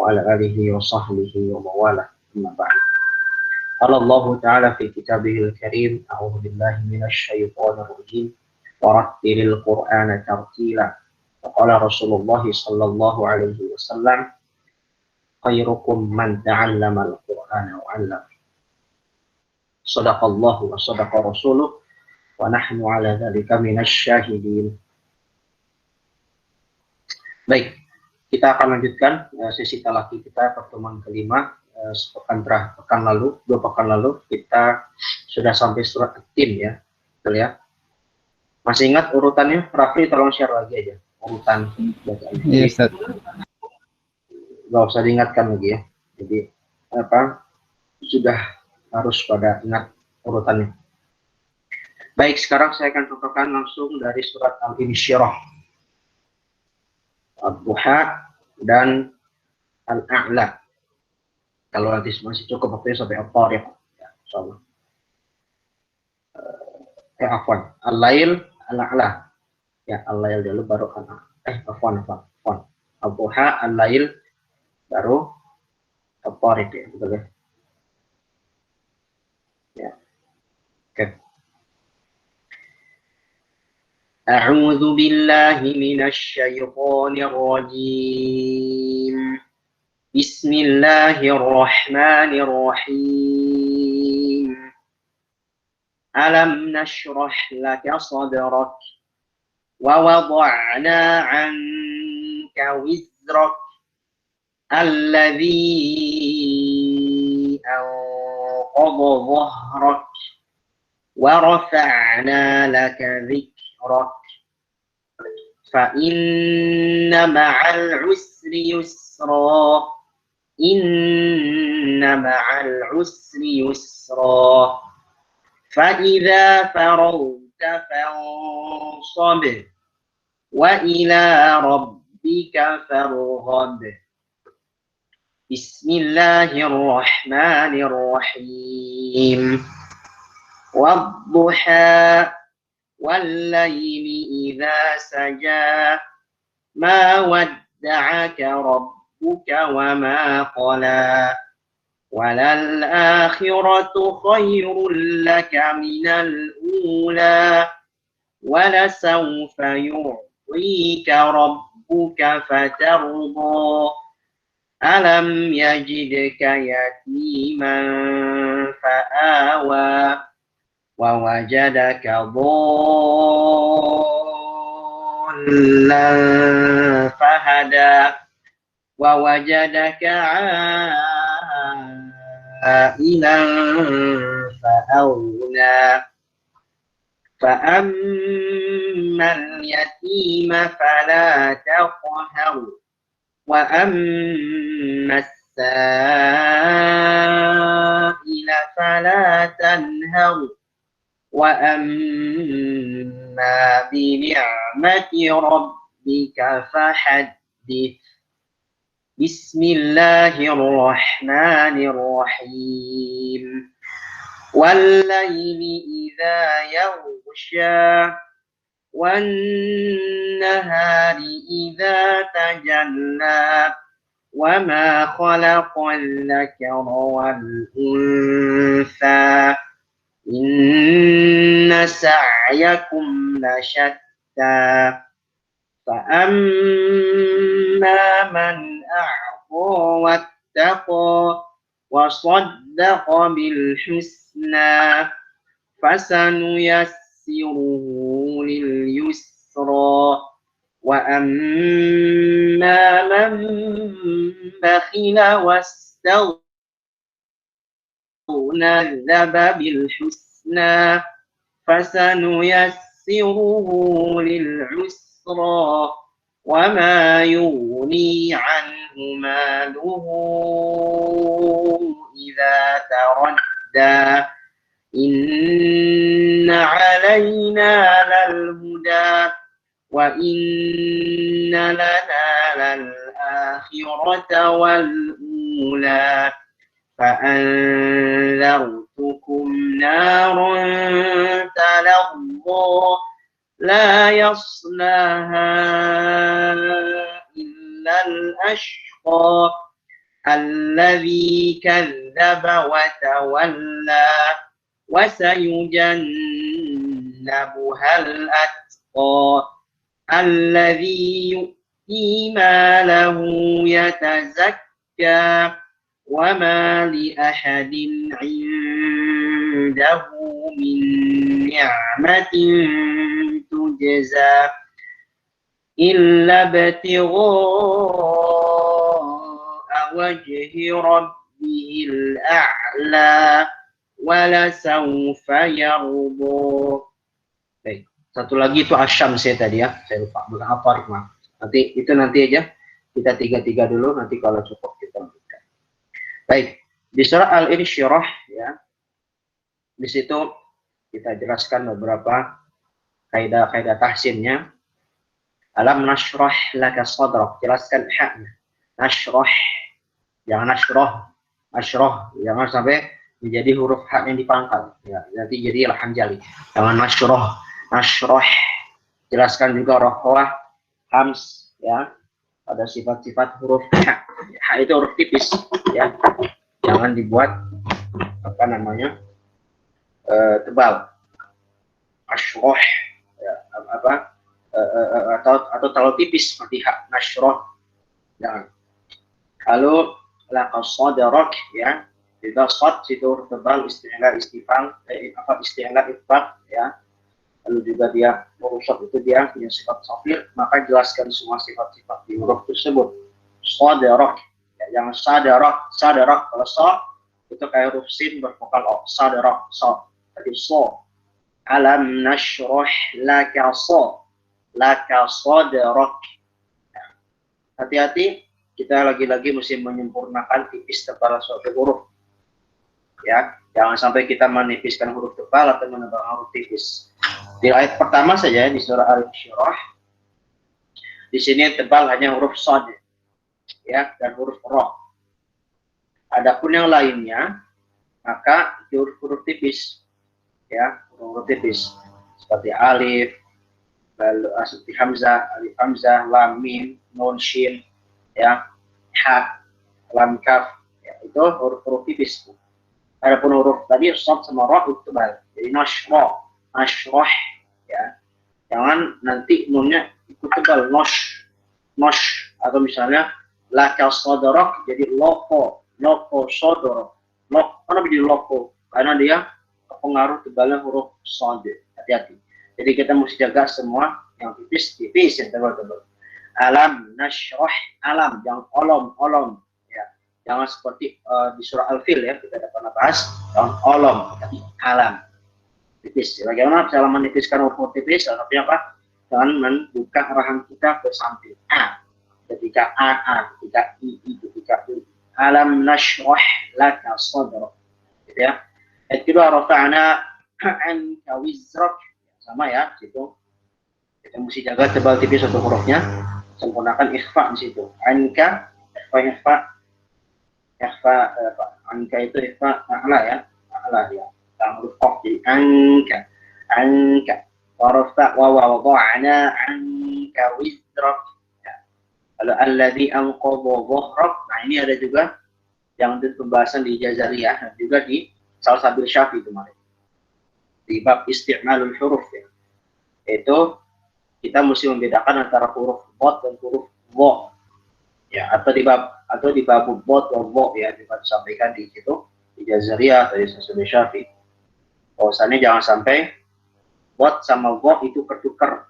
وعلى آله وصحبه ومواله أما بعد. قال الله تعالى في كتابه الكريم: أعوذ بالله من الشيطان الرجيم ورتل القرآن ترتيلا. وقال رسول الله صلى الله عليه وسلم: خيركم من تعلم القرآن وعلمه. صدق الله وصدق رسوله ونحن على ذلك من الشاهدين. Baik, kita akan lanjutkan sesi talaki kita pertemuan kelima. Dua pekan lalu kita sudah sampai surat At-Tin ya, betul ya? Masih ingat urutannya? Raffi tolong share lagi aja urutan bacaan. Iya, Ustaz. Gak usah diingatkan lagi ya. Jadi sudah harus pada ingat urutannya. Baik, sekarang saya akan contohkan langsung dari surat Al-Insyirah, Ad-Duha, dan Al-A'la. Kalau nanti masih cukup waktunya sampai At-Tariq, ya, insyaallah. Afwan, Al-Lail, Al-A'la. Ya, Al-Lail dulu baru Afwan. Ad-Duha, Al-Lail, baru At-Tariq ya, betul ya. Ya. Oke. A'udzu billahi minasy syaithanir rajim. Bismillahirrahmanirrahim. Alam nashrah laka sadrak wa wada'na 'anka wizrak alladhi anqadha dhahrak wa rafa'na laka dhikrak fa inna ma'al usri yusra inna ma'al usri yusra fa idza faragta fansab wa ila rabbika farghab. Bismillahirrahmanirrahim. Wadduha wallayli idza saja ma wadda'aka rabbuka wa ma qala walal akhiratu khairul laka minal ula walasawfa yu'tika rabbuka fatarda alam yajidka yatiman fa'awa wa wajadaka dhallan fahada wa wajadaka 'ailan fa'awna fa'ammal yatima fala taqhar wa ammas sa'ila fala tanhar wa amma bi ni'mati rabbika fahaddith. Bismillahirrahmanirrahim. Wallayli idza yaghsha wan nahari idza tajalla wa ma khalaqal dhakara wal untha inna sa'yakum lashatta fa amma man a'ta wattaqa wa saddaqa bil husna fasanuyassiruhu lil yusra wa amma man bakhila wastaghna dzaba bil husna fasanuyassiruhu lil usra wa ma yughni 'anhu maluhu idza taradda inna 'alaina lal huda wa inna lana lal akhirata wal ula fa anzartukum naran talazza la yaslaha illa al-ashqa الذي كذب وتولى وسيجنبها الأتقى الذي يؤتي ماله يتزكى وما لأحد عنده من نعمة تجزى إلا ابتغاء وجه ربه الأعلى ولسوف يرضى. Baik, satu lagi itu Asyams ya tadi ya, saya lupa bukan apa maaf. Nanti aja kita tiga dulu, nanti kalau cukup kita lanjutkan. Baik, di surah Al-Insyirah ya, di situ kita jelaskan beberapa kaidah tahsinnya. Alam nashrah laka sadrak, jelaskan haknya. Nashrah, jangan nashrah, jangan sampai menjadi huruf hak yang dipangkal. Ya, nanti jadi hamzah. Jangan nashrah. Jelaskan juga rohwah, hams, ya. Ada sifat-sifat huruf hak. Hak itu huruf tipis, ya. Jangan dibuat apa namanya tebal. Nashrah, ya, atau terlalu tipis seperti hak nashrah. Jangan. Lalu laqasadrak ya, juga shad situ huruf tebal, isti'la istifham, isti'la itbaq ya. Lalu juga dia huruf shad itu dia punya sifat shafir, maka jelaskan semua sifat-sifat di huruf tersebut. Sadrak ya, jangan sadarak kalau sa itu kayak huruf sin bervokal o. Sadarak sa tadi so. Alam nashrah laka sadrak. Hati-hati, kita lagi-lagi mesti menyempurnakan tipis tebal suatu huruf. Ya, jangan sampai kita menipiskan huruf tebal atau menebal huruf tipis. Di ayat pertama saja di surah Al-Insyirah, di sini tebal hanya huruf shad, ya, dan huruf ra. Adapun yang lainnya, maka huruf tipis, ya, huruf tipis seperti alif, lalu seperti hamzah, alif hamzah, lam mim, nun shin, ya, ha, lam kaf, ya, itu huruf tipis. Adapun huruf tadi shad sama ra itu tebal. Jadi nashrah, ya. Jangan nanti nunnya ikut tebal, nosh, atau misalnya laka sadrak jadi loko sadrak. Kenapa jadi loko? Karena dia pengaruh tebalnya huruf shad. Hati-hati. Jadi kita mesti jaga semua yang tipis, yang tebal-tebal. Alam nashrah, alam, jangan olom. Jangan seperti di surah Al-Fil ya, kita dapat bahas, jangan olom, tapi alam. Tipis. Bagaimana cara menipiskan huruf tipis? Artinya apa? Jangan membuka rahang kita ke samping. A. Ketika A. Ketika I. Ketika U. Alam nashrah laka sadrak. Gitu ya. Ayat kedua, rafa'na anka wizrak. Sama ya, situ. Kita mesti jaga tebal tipis untuk hurufnya. Sempurnakan ikhfa di situ. Anka, ikhfa. Anka itu ikhfa a'la ya. A'la ya. Huruf qaf jadi anka. Warfa wa wada'na anka wizrak. Lalu alladzi anqadha dhahrak. Nah, ini ada juga yang di pembahasan di Jazariyah dan juga di Salsabil Syafi kemarin. Di bab isti'malul huruf ya. Itu kita mesti membedakan antara huruf bot dan huruf wo. Ya, atau di bab bot dan wo ya, disampaikan di situ di Jazariyah atau di Salsabil Syafi. Bahwasannya jangan sampai bot sama wo itu bertukar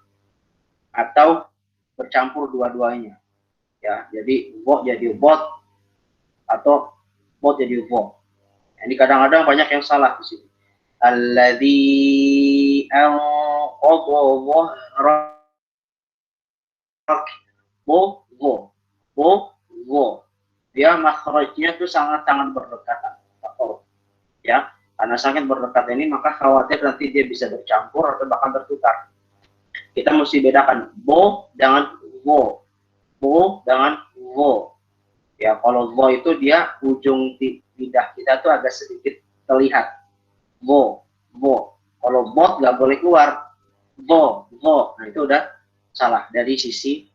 atau bercampur dua-duanya. Ya, jadi wo jadi bot atau bot jadi wo. Ini kadang-kadang banyak yang salah di sini. Alladzi anqadha dhahrak. Wo. Dia makhrajnya itu sangat-sangat berdekatan. Ya, karena sangat berdekat ini maka khawatir nanti dia bisa bercampur atau bahkan bertukar. Kita mesti bedakan bo dengan wo. Bo dengan wo. Ya, kalau wo itu dia ujung lidah kita tuh agak sedikit terlihat. Wo. Kalau bot nggak boleh keluar. Wo. Nah, itu udah salah dari sisi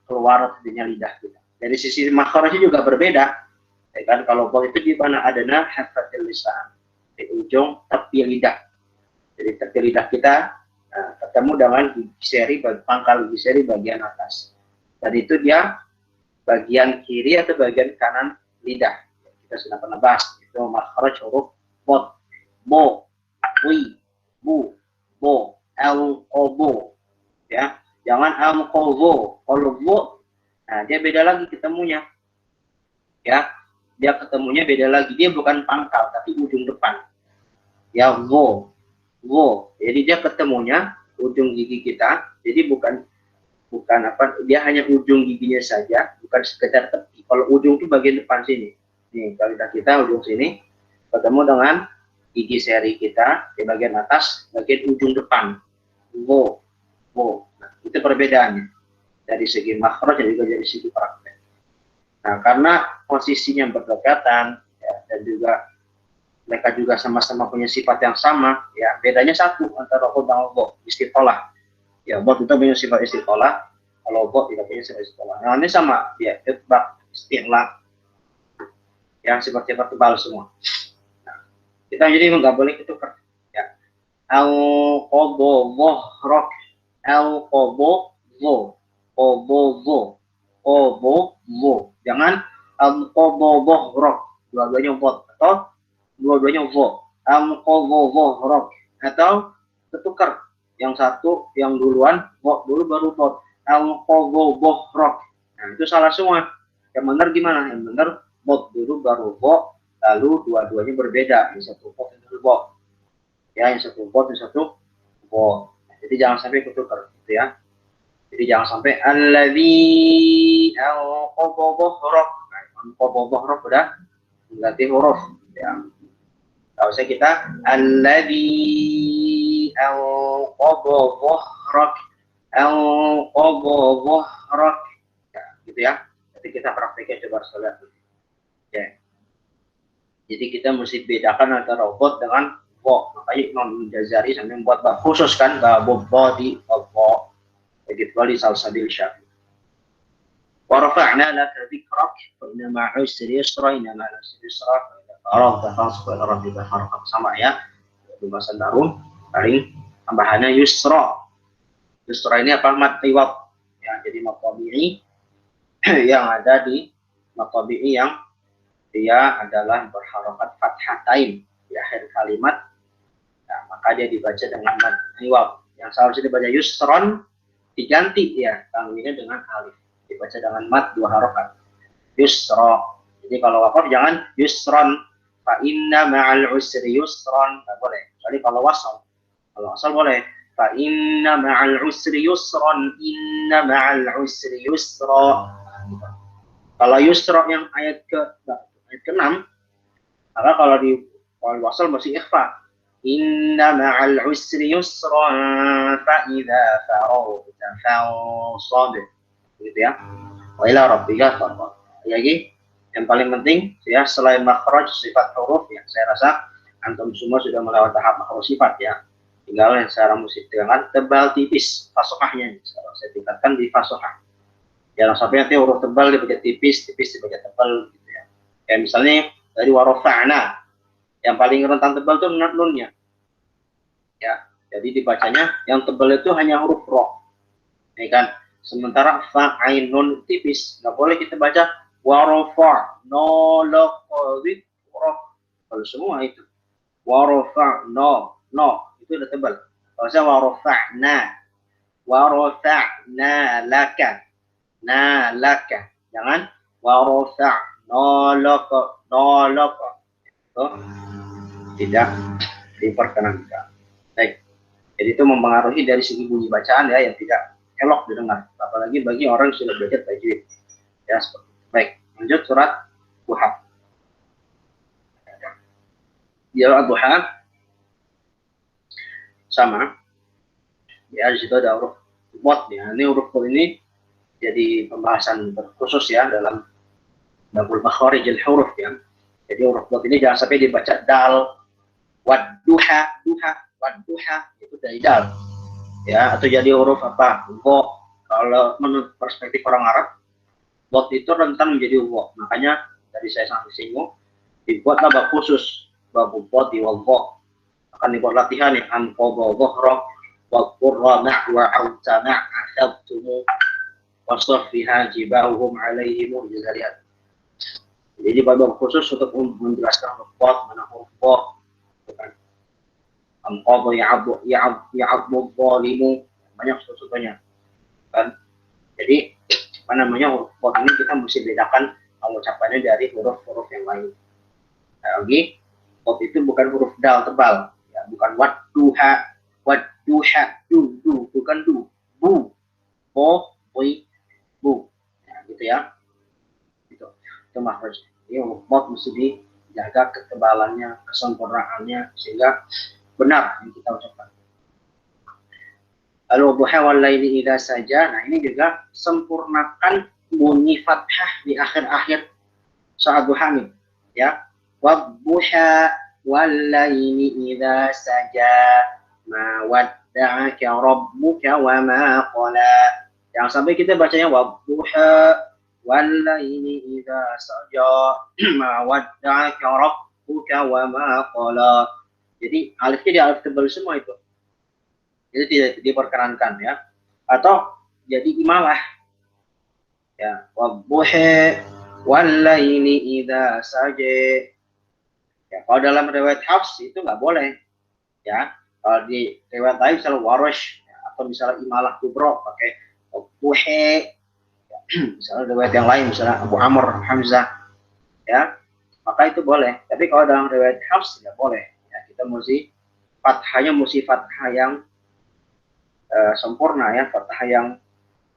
keluar artinya lidah kita. Dari sisi makhrajnya juga berbeda. Ya kan, kalau bo itu di mana adanya hafatil lisan, di ujung tepi lidah. Jadi tepi lidah kita ketemu dengan gigi seri, pangkal gigi seri bagian atas. Dan itu dia bagian kiri atau bagian kanan lidah. Kita sudah pernah bahas itu makhraj huruf bo, bo, wi, bu, bo, el, obo. Ya, jangan al kovo. Kalau bo, nah dia beda lagi ketemunya. Ya, dia ketemunya beda lagi. Dia bukan pangkal tapi ujung depan. Ya, vo, vo. Jadi dia ketemunya ujung gigi kita. Jadi bukan apa, dia hanya ujung giginya saja, bukan sekedar tepi. Kalau ujung itu bagian depan sini. Nih, kalau kita ujung sini ketemu dengan gigi seri kita di bagian atas, bagian ujung depan. Vo, vo. Nah, itu perbedaannya dari segi makhraj dan juga dari segi praktek. Nah, karena posisinya berdekatan ya, dan juga mereka juga sama-sama punya sifat yang sama, ya bedanya satu antara qad dan bo, istiqolah. Ya, bo itu punya sifat istiqolah, kalau bo tidak punya sifat istiqolah. Nah, ini sama, ya, itbaq, istiqlah, ya sifat-sifat tebal semua. Nah, kita jadi nggak boleh ketukar. Ya, al qobo wohrok, al qobo wo, qobo wo, qobo wo. Jangan al qobo wohrok, dua-duanya bot, atau dua-duanya vo, al qobo wohrok, atau ketukar. Yang satu yang duluan vo dulu baru bot, al qobo wohrok. Nah, itu salah semua. Yang benar gimana? Yang benar bot dulu baru vo, lalu dua-duanya berbeda. Yang satu bot, yang satu vo. Ya, yang satu bot, yang satu vo. Nah, jadi jangan sampai ketukar, gitu ya. Jadi jangan sampai alladzi al-qobo bohrok. Nah, al-qobo bohrok udah berarti huruf. Ya. Kalau saya kita alladzi al-qobo bohrok, al-qobo bohrok. Ya, gitu ya. Jadi kita prakteknya coba lihat. Ya. Jadi kita mesti bedakan antara bot dengan bo. Makanya Imam Jazari sampai membuat bab khusus kan, bab di bo. Begitu kali Salsabil Syafi'i. Wa rafa'na laka dzikrak fa inna ma'a usri yusra, inna ma'a usri yusra, fa idza faragta fansab ila rabbika farghab. Sama ya. Pembahasan baru, paling tambahannya yusra. Yusra ini apa? Mad iwad. Ya, jadi mad tabi'i yang ada di mad tabi'i yang dia adalah berharokat fathatain di akhir kalimat. Nah, maka dia dibaca dengan mad iwad. Yang seharusnya dibaca yusron diganti ya tanwinnya dengan alif, dibaca dengan mad dua harokat, yusra. Jadi kalau waqaf jangan yusron, fa inna ma'al usri yusron, nggak boleh. Jadi kalau wasal boleh, fa inna ma'al usri yusron, inna ma'al usri yusra. Kalau yusra yang ayat ke-6, maka kalau di wasal masih ikhfa. Inna ma'al usri yusran fa idza faragta fansab. Gitu ya. Wa ila rabbika farghab. Lagi yang paling penting ya, selain makhraj sifat huruf ya, saya rasa antum semua sudah melewati tahap makhraj sifat ya. Tinggal yang sekarang mesti dengan tebal tipis fasohahnya. Saya tingkatkan di fasohah. Jangan sampai nanti huruf tebal dibaca tipis, tipis dibaca tebal gitu ya. Kayak misalnya dari warofa'na, yang paling rentan tebal itu nunnya. Ya, jadi dibacanya yang tebal itu hanya huruf ro. Ya kan? Sementara fa ain nun tipis, nggak boleh kita baca warofa no loqawid rof. Kalau semua itu warofa no itu udah tebal. Kalau saya warofa'na laka jangan warofa no loqo itu tidak diperkenankan. Baik, jadi itu mempengaruhi dari segi bunyi bacaan ya, yang tidak elok didengar, apalagi bagi orang yang sudah belajar tajwid. Ya, seperti itu. Baik, lanjut surat Duha. Ya, Duha sama. Ya, di situ ada huruf bot ya. Ini huruf bot ini jadi pembahasan khusus ya dalam babul makharijil huruf ya. Jadi huruf bot ini jangan sampai dibaca dal, wadduha, wadduha itu dari dal ya, atau jadi huruf apa bo. Kalau menurut perspektif orang Arab Bot itu rentan menjadi wa. Makanya tadi saya sampai singgung, dibuatlah bab khusus, bab bot di wal. Akan dibuat latihan yang anqadha dhahra wa qurrana wa autana akhadtumu wasaffiha jibahum alaihim jazariat. Jadi bab khusus untuk menjelaskan huruf bot, mana huruf bot, bukan anqadha ya'abdu dhalimu, banyak contohnya kan. Jadi apa namanya, huruf bot ini kita mesti bedakan pengucapannya dari huruf-huruf yang lain. Nah, lagi bot itu bukan huruf dal tebal, ya, bukan wadduha, du, bukan du, bu, bo, boy, bu, nah, gitu ya, gitu. Itu makhraj. Jadi huruf bot mesti dijaga ketebalannya, kesempurnaannya sehingga benar yang kita ucapkan. Al-wadduha wal laili idza saja. Nah, ini juga sempurnakan bunyi fathah di akhir-akhir saat duha nih, ya. Wadduha wal laili idza saja ma wadda'aka rabbuka wa ma qala. Jangan sampai kita bacanya wadduha wal laili idza saja ma wadda'aka rabbuka wa ma qala. Jadi alifnya di alif tebal semua itu. Jadi tidak diperkenankan, ya. Atau jadi imalah, ya, wadduha wal laili idza saja. Ya, kalau dalam riwayat Hafs itu nggak boleh, ya. Kalau di riwayat lain misalnya Warash, ya, atau misalnya imalah kubro pakai wadduha, ya. Misalnya riwayat yang lain misalnya Abu Amr Hamzah, ya, maka itu boleh. Tapi kalau dalam riwayat Hafs tidak boleh, ya. Kita mesti fathahnya fathah yang sempurna, ya, fathah yang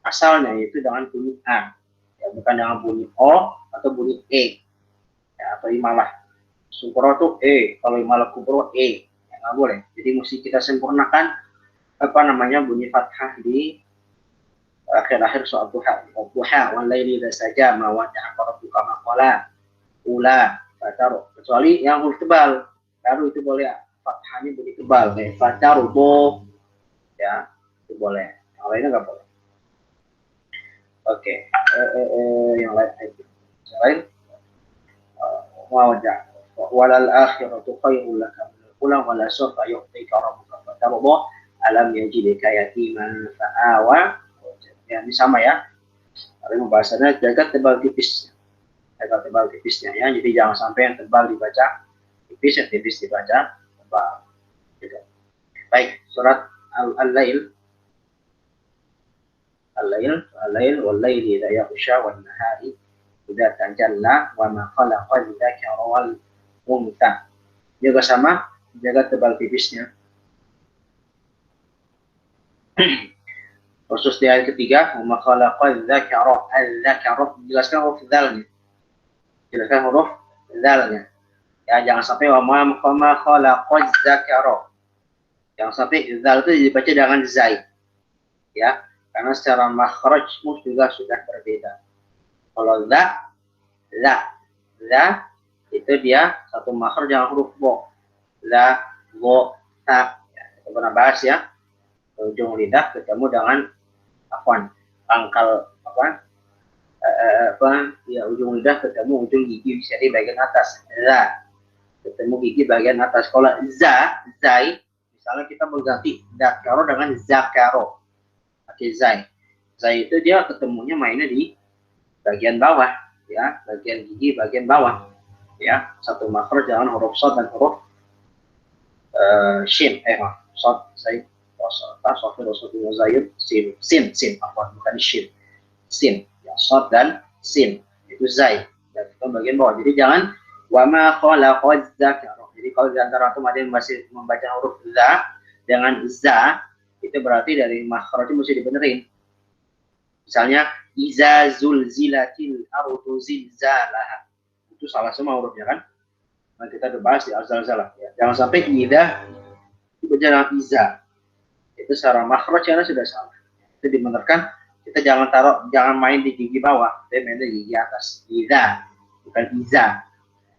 asalnya yaitu dengan bunyi a, ya, bukan dengan bunyi o atau bunyi e, ya, atau imalah sukro tuh e, kalau imalah kubro e, ya, nggak boleh. Jadi mesti kita sempurnakan apa namanya bunyi fathah di akhir-akhir soal duha. Duha wal laili idza saja ma wada'aka rabbuka ma qala ula fataru, kecuali yang huruf tebal baru itu boleh fathahnya bunyi tebal kayak fataru bo, ya, itu boleh. Yang lainnya nggak boleh. Oke, yang lain, yang lain, wajah walal akhiratu khairul laka min al-ula wala sawfa yu'tika rabbuka fatarda alam yajidka yatiman fa'awa. Ya, ini sama, ya. Tapi pembahasannya jaga tebal tipis, ya. Jadi jangan sampai yang tebal dibaca tipis, yang tipis dibaca tebal. Gitu. Baik, surat Al-Lail. Al-lail wal laili idza yaghsha wan nahari idza tajalla wa ma khalaqa dzakara wal unsa. Juga sama, jaga tebal tipisnya. Khusus di ayat ketiga, wa ma khalaqa dzakara, al-dzakara, jelaskan huruf dzalnya. Jelaskan huruf dzalnya. Ya, jangan sampai wa ma khalaqa dzakara. Jangan sampai dzal itu dibaca dengan zai. Ya, karena secara makhraj juga sudah berbeda. Kalau la itu dia satu makhraj yang huruf bo. La, bo, ta. Ya, kita pernah bahas, ya. Ujung lidah ketemu dengan pangkal ya, ujung lidah ketemu ujung gigi bisa di bagian atas. La, ketemu gigi bagian atas. Kalau zai, misalnya kita mengganti dakaro dengan zakaro. Zai itu dia ketemunya mainnya di bagian bawah, ya, bagian gigi bagian bawah, ya. Satu makhraj dengan huruf shad dan huruf shin, shad, zai, sin, bukan shin, sin, ya, shad dan sin itu zai, dan itu bagian bawah. Jadi jangan wa ma khalaqa dzakara. Jadi kalau di antara antum ada yang masih membaca huruf za dengan za, itu berarti dari makhrajnya mesti dibenerin. Misalnya iza zulzilatil ardu zilzalaha, itu salah semua hurufnya, kan. Nah, kita udah bahas di al-zalzalah, ya. Jangan sampai idah dibaca iza, itu secara makhrajnya sudah salah. Itu dibenerkan. Kita jangan main di gigi bawah, kita main di gigi atas. Iza, bukan iza.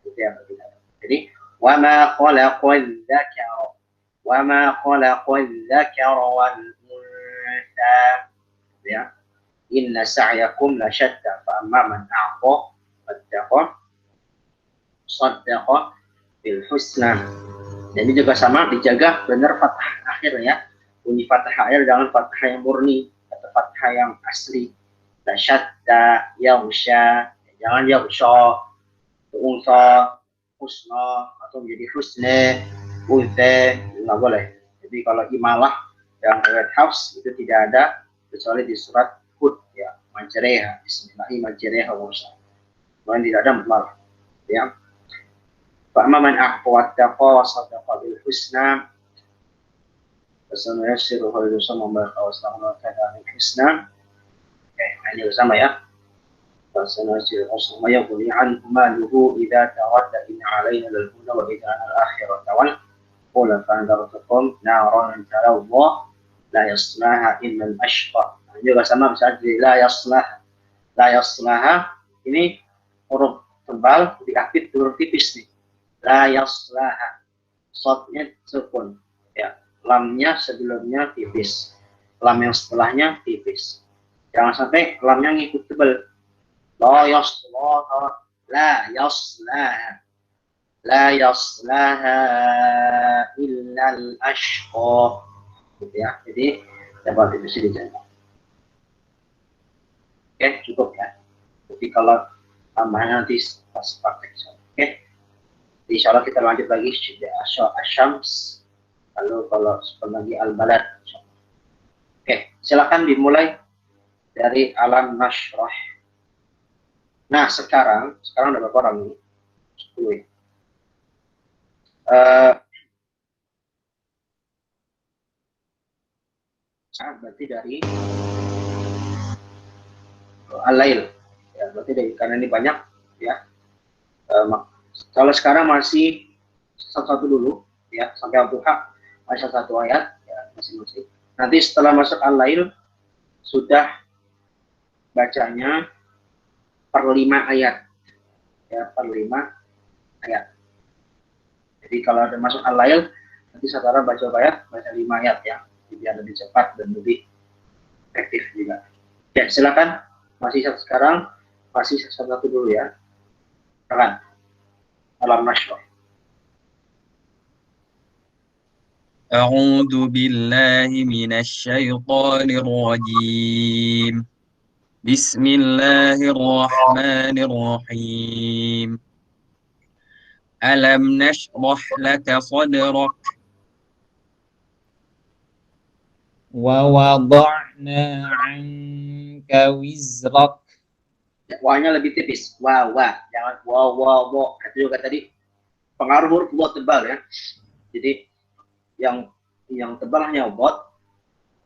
Itu yang berbeda. Jadi wa ma khalaqal dzakara wa ma khalaqal dzakara wal unsa, ya. inna sa'yakum la syatta fa amma man a'ta wattaqa saddaqa bil husna. Jadi juga sama, dijaga benar fathah akhir ya. Bunyi fathah akhir, jangan fathah yang murni atau fathah yang asli. La syatta, yausya, jangan yausya, unsa, husna atau menjadi husne, uze, nggak boleh. Jadi kalau imalah yang riwayat Hafs itu tidak ada kecuali di surat Hud ya, majreha, bismillahi majreha wa usa. Kemudian tidak ada mutlak ya. Fa'amma man a'ta wattaqa wa saddaqa bil husna fasanuyassiruhu lil yusra wa astaghfiru bil husna. Oke, ini bersama ya. Fasanuyassiruhu wa yughni anhu maluhu idza tawadda in 'alaina lil huda wa idza al akhirata wal qul fa'andartukum naran talawwa la yaslaha illa al ashqa. Ini juga sama, bisa la yaslaha ini huruf tebal diaktif huruf tipis nih. La yaslaha, shadnya sukun ya, lamnya sebelumnya tipis, lam yang setelahnya tipis, jangan sampai lamnya ngikut tebal. La yaslaha, la yaslaha, la yaslaha illal ashqa gitu ya. Jadi tebal tipis dijaga. Oke, cukup ya. Jadi kalau tambahnya nanti pas praktek. Oke, insya Allah kita lanjut lagi Asyams, lalu kalau lagi Al-Balad. Oke, silakan dimulai dari Alam Nashrah. Nah, sekarang ada berapa orang ini? 10 ya. Berarti dari Al-Lail ya, berarti dari, karena ini banyak ya. Kalau sekarang masih satu-satu dulu ya, sampai Al-Duha masih satu ayat ya, masing-masing. Nanti setelah masuk Al-Lail sudah bacanya per 5 ayat ya, per 5 ayat. Jadi kalau ada masuk Al-Lail nanti saudara baca 5 ayat ya, biar lebih cepat dan lebih efektif juga. Ya, silakan. Masih sekarang masih satu-satu dulu ya. Silakan. Alam Nashrah. A'udzu billahi minasy syaithanir rajim. Bismillahirrahmanirrahim. Alam nashrah laka sadrak wa wada'na 'anka wizrak. Wa-nya lebih tipis. Wa, jangan wa. Itu juga tadi pengaruh huruf wa tebal ya. Jadi yang tebal hanya wa,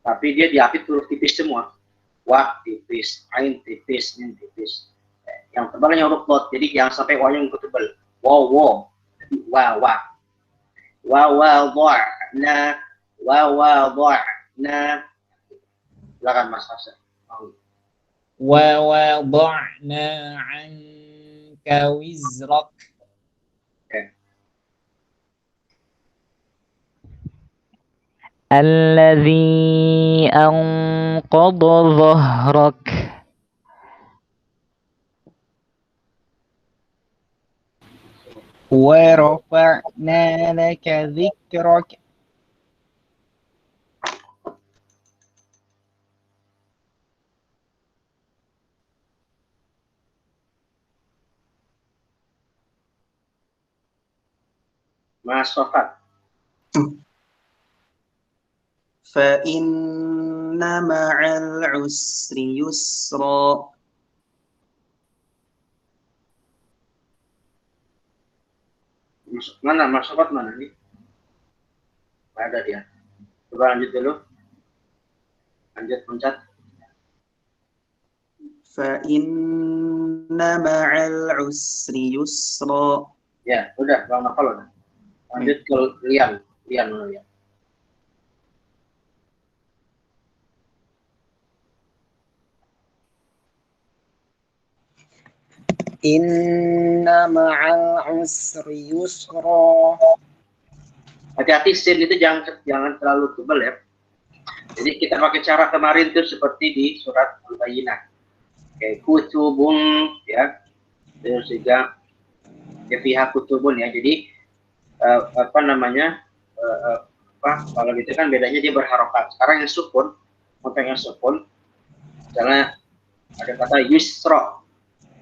tapi dia diapit huruf tipis semua. Wa tipis, ain tipis, min tipis. Yang tebal hanya huruf wa, jadi jangan sampai wa-nya ikut tebal. Wa. Jadi wa. Wada'na, silakan Mas Hasan. Wa wada'na 'anka wizrak. Alladzi anqadha dhahrak. Wa rafa'na laka dhikrak. Mas Sofat. Fa inna ma'al usri yusra. Mana Mas Sofat, mana nih? Ada dia. Coba lanjut dulu. Lanjut loncat. Fa inna ma'al usri yusra. Ya, udah, Bang Nafal udah. Lanjut ke Lian. Inna ma'al usri yusra. Hati-hati sin itu jangan terlalu tebal ya. Jadi kita pakai cara kemarin tuh seperti di surat Al-Bayyinah. Kayak kutubun ya. Terus juga ya pihak kutubun ya. Jadi apa namanya? Kalau gitu kan bedanya dia berharokat. Sekarang yang sukun, untuk yang sukun misalnya ada kata yusra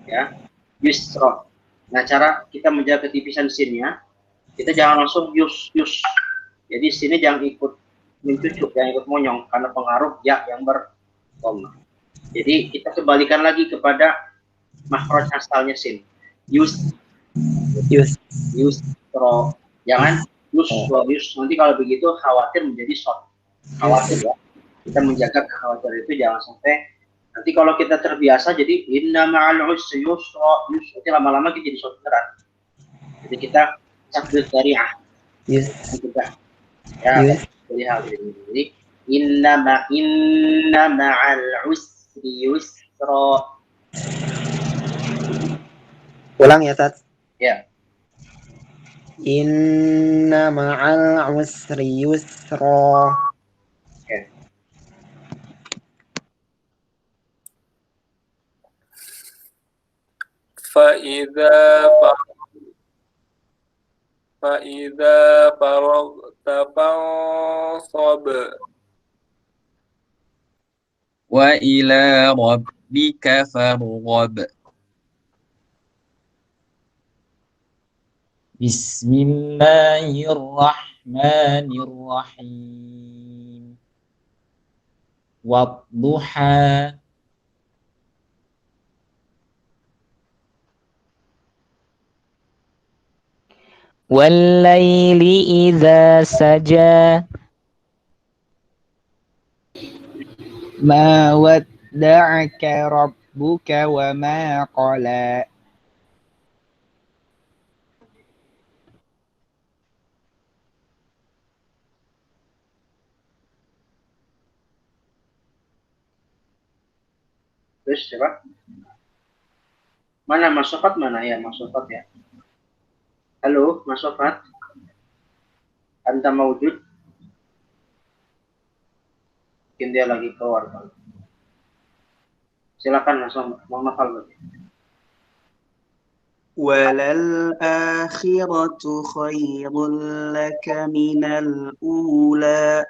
ya. Yusra. Nah, cara kita menjaga ketipisan sinnya, kita jangan langsung yus. Jadi sini jangan ikut mencucuk, jangan ikut monyong karena pengaruh ya yang berkoma. Jadi kita kembalikan lagi kepada makhraj asalnya sin. Yusro. Jangan yus. Nanti kalau begitu khawatir menjadi short. Khawatir ya. Kita menjaga kekhawatiran itu jangan sampai nanti kalau kita terbiasa jadi inna ma'al usri yusra. Nanti lama-lama kita jadi short beneran. Jadi kita cabut dari kita ya dari hal ini. Jadi inna ma'al usri yusra. Ulang ya, Tat. Ya. Inna ma'al usri yusra. Oke. فإذا فرغت فانصب وإلى ربك فارغب بسم الله الرحمن الرحيم والضحى والليل إذا سجى ما ودعك ربك وما قلى Terus siapa? Mana Mas Sofat mana ya Mas Sofat ya? Halo Mas Sofat. Anta mawujud? Mungkin dia lagi keluar. Silakan Mas Sofat. Mohon maaf berarti. وللآخرة خير لك من الأولى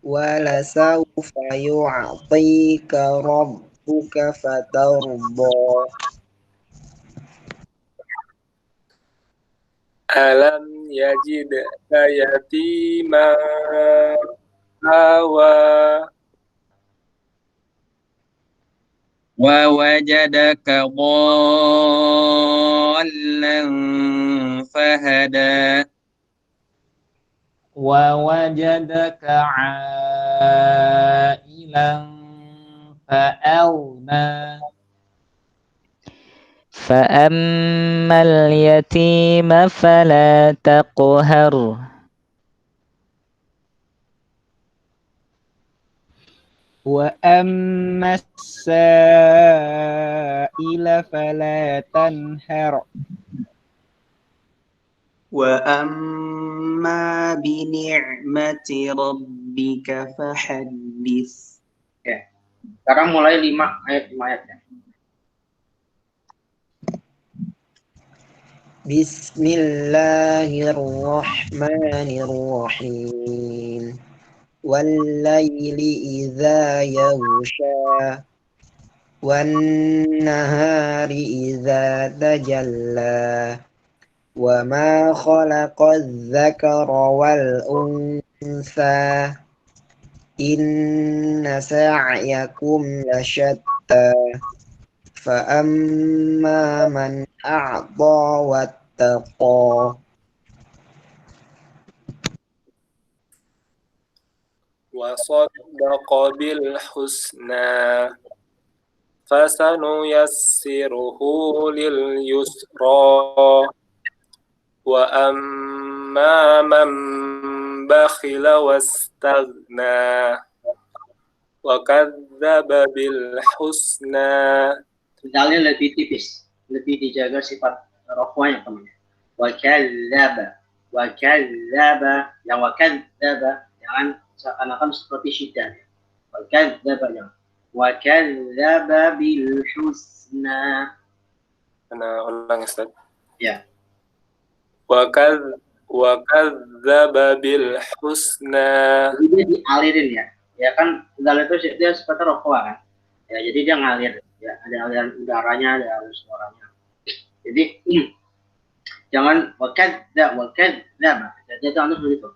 ولسوف يعطيك ربك فترضى ألم يجدك يتيما آوى ووجدك ضالا فهدى ووجدك عائلا فأغنى فأما اليتيم فلا تقهر وأما السائل فلا تنهر وأما بنعمة ربك فحدث. Oke. Sekarang mulai 5 ayatnya. Bismillahirrahmanirrahim. Wal-laili idza yaghsha wan-nahari idza tajalla wa ma khalaqadz-dzakara wal-untha inna sa'yakum lasyatta fa amma man a'ta wattaqa وصدق بالحسنى فسنيسره لليسرى وأما من بخل واستغنى وكذب بالحسنى Dalnya lebih tipis, lebih dijaga sifat rafa'nya teman. Wa kadzdzaba, yang wa kadzdzaba jangan seakan-akan seperti syiddah. Wa kadzdzaba yang wa kadzdzaba bil husna. Ana ulang Ustaz. Ya. Wa kadzdzaba bil husna. Jadi dia dialirin ya. Ya kan dal itu dia seperti rafa kan. Ya, jadi dia ngalir. Ya, ada aliran udaranya, ada aliran suaranya. Jadi jangan wakadzdzaba. Jadi itu harus begitu.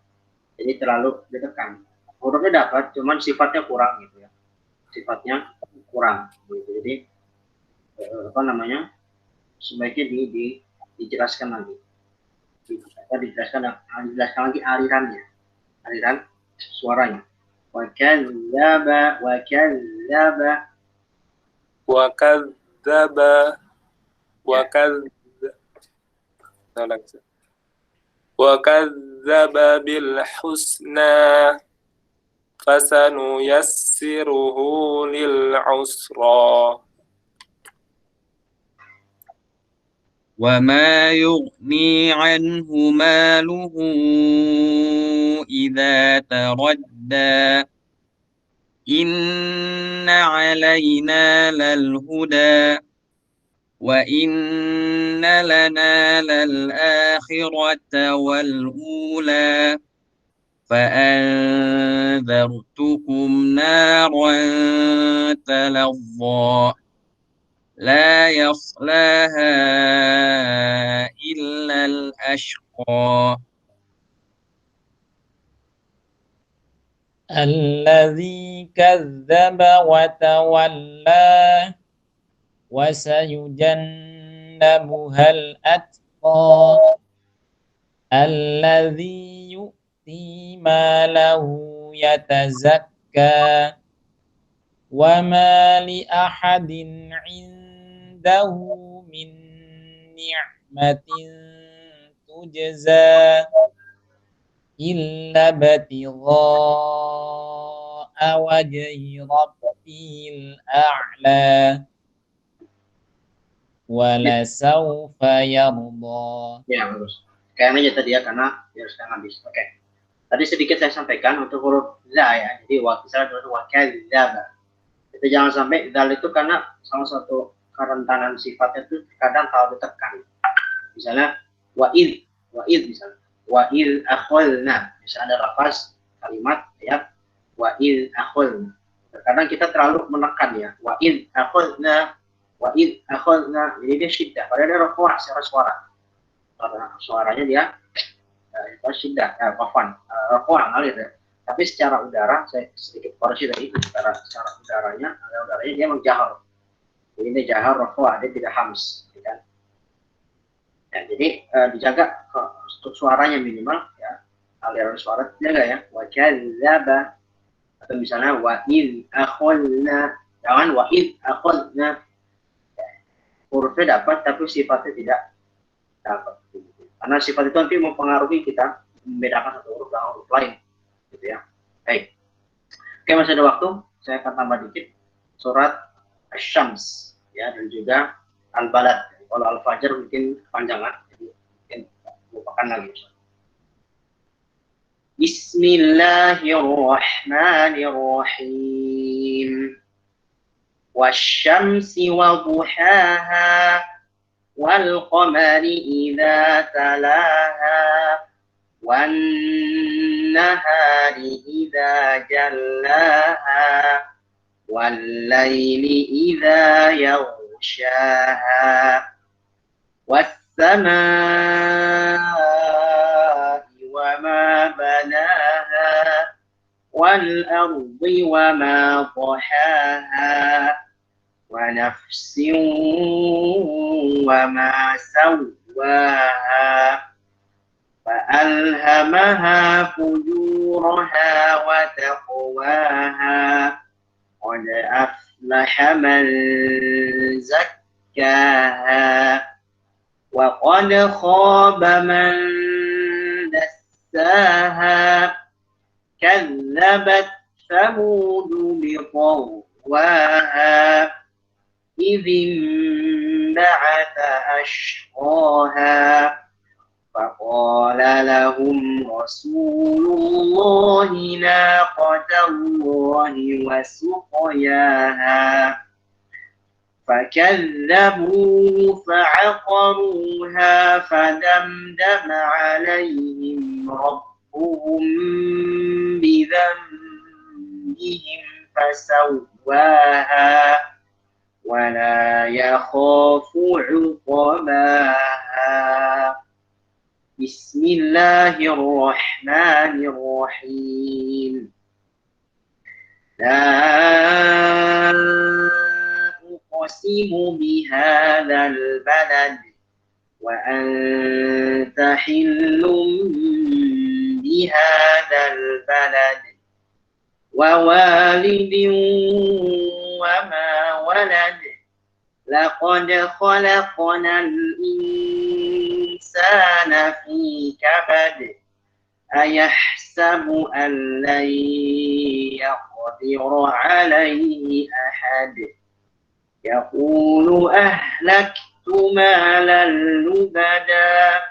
Jadi terlalu ditekan. Hurufnya dapat, cuman sifatnya kurang gitu ya. Sifatnya kurang. Gitu. Jadi sebaiknya dijelaskan lagi. Dijelaskan lagi aliran suaranya. Wakadzdzaba. وكذب بالحسنى فسنيسره للعسرى وما يغني عنه ماله إذا تردى إن علينا للهدى وإن لنا للآخرة والأولى فأنذرتكم نارا تلظى لا يصلاها إلا الأشقى الذي كذب وتولى وسيجنبها الأتقى الذي يؤتي ماله يتزكى وما لأحد عنده من نعمة تجزى إلا ابتغاء وجه ربه الأعلى ولسوف يرضى. Ya, bagus. Kayaknya tadi ya, karena ya sudah habis. Oke. Tadi sedikit saya sampaikan untuk huruf za ya. Jadi wakadzdzaba. Itu jangan sampai dal itu karena salah satu kerentanan sifatnya itu kadang kalau ditekan. Misalnya wa'id misalnya. Wa'id akhulna. Misalnya ada lafaz kalimat ya wa'id akhulna. Terkadang kita terlalu menekan ya. Wa'id akhulna. Jadi dia syiddah. Padahal dia rafa' secara suara. Karena suaranya dia syiddah, rafa' ngalir ya. Tapi secara udara, saya sedikit koreksi tadi, secara udaranya dia menjahar. Jadi dia jahar rafa', dia tidak hams. Kan? Ya, jadi dijaga untuk suaranya minimal ya. Aliran suara dijaga ya. Wa kadzdzaba atau misalnya wa'id akhulna. Jangan wa'id akhulna. Hurufnya dapat tapi sifatnya tidak dapat. Karena sifat itu nanti mempengaruhi kita membedakan satu huruf dengan huruf lain, gitu ya. Baik. Oke, masih ada waktu. Saya akan tambah dikit surat Asy-Syams ya dan juga Al-Balad. Kalau Al-Fajr mungkin kepanjangan, jadi mungkin lupakan lagi. Bismillahirrahmanirrahim. والشمس وضحاها والقمر إذا تلاها والنهار إذا جلاها والليل إذا يغشاها والسماء وما بناها والأرض وما طحاها ونفس وما سواها فألهمها فجورها وتقواها قد أفلح من زكاها وقد خاب من دساها كذبت ثمود بطغواها إذ انبعث أشقاها فقال لهم رسول الله ناقة الله وسقياها فكذبوه فعقروها فدمدم عليهم ربهم بذنبهم فسواها ولا يخاف عقباها. بسم الله الرحمن الرحيم. لا أقسم بهذا البلد وأنت حل بهذا البلد ووالد وما ولد لقد خلقنا الإنسان في كبد أيحسب أن لن يقدر عليه أحد يقول أهلكت مالا لبدا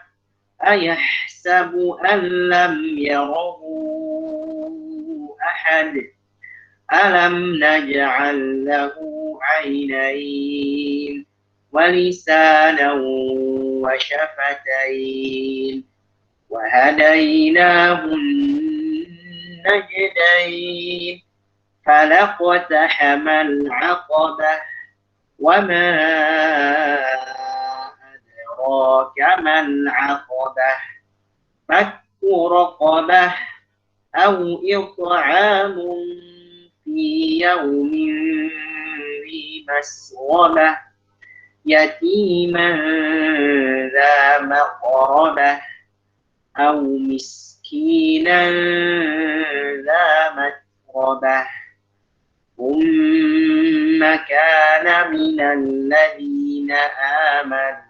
أيحسب أن لم يره أحد ألم نجعل له عينين ولسانا وشفتين وهديناه النجدين فلاقتحم العقبة وما أدراك ما العقبة فك رقبة أو إطعام في يوم ذي مسغبة يتيما ذا مقربة أو مسكينا ذا متربة ثم كان من الذين آمنوا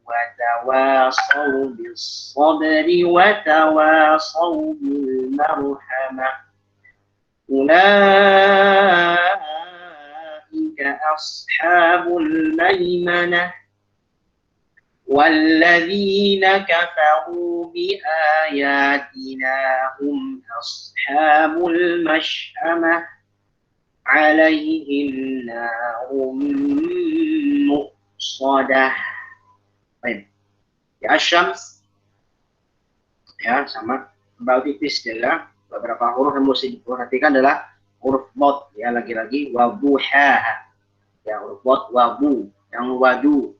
وتواصوا بالصبر وتواصوا بالمرحمة أولئك أصحاب الميمنة والذين كفروا بآياتنا هم أصحاب المشأمة عليهم نار مؤصدة. Baik. Ya, Syams ya sama bau tipis ya. Beberapa huruf yang mesti diperhatikan adalah huruf bot ya, lagi-lagi wabuha ya, huruf bot wabu yang wadu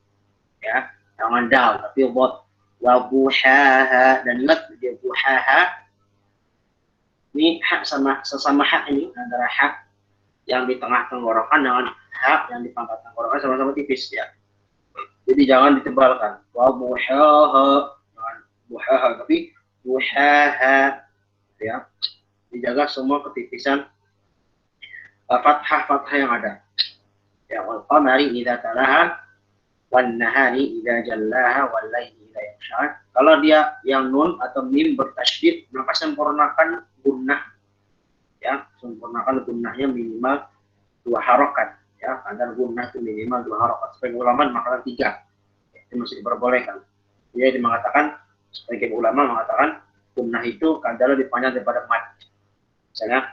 ya, jangan dal tapi bot wabuha, dan ingat dia buhaha ini hak sama sesama hak ini antara hak yang di tengah tenggorokan dengan hak yang di pangkat tenggorokan sama-sama tipis ya. Jadi jangan ditebalkan. Wa buhaha, jangan buhaha tapi buhaha ya. Dijaga semua ketipisan fathah yang ada. Ya, wal qamari idza talaha wan nahari idza jallaha wal laili idza yaghsha. Kalau dia yang nun atau mim bertasydid, maka sempurnakan gunnah. Ya, sempurnakan gunnahnya minimal 2 harokat. Ya, kadar gunnah itu minimal 2 harokat. Sebagian ulama mengatakan 3. Itu masih diperbolehkan. Dia mengatakan, sebagian ulama mengatakan gunnah itu kadar lebih panjang daripada mad. Misalnya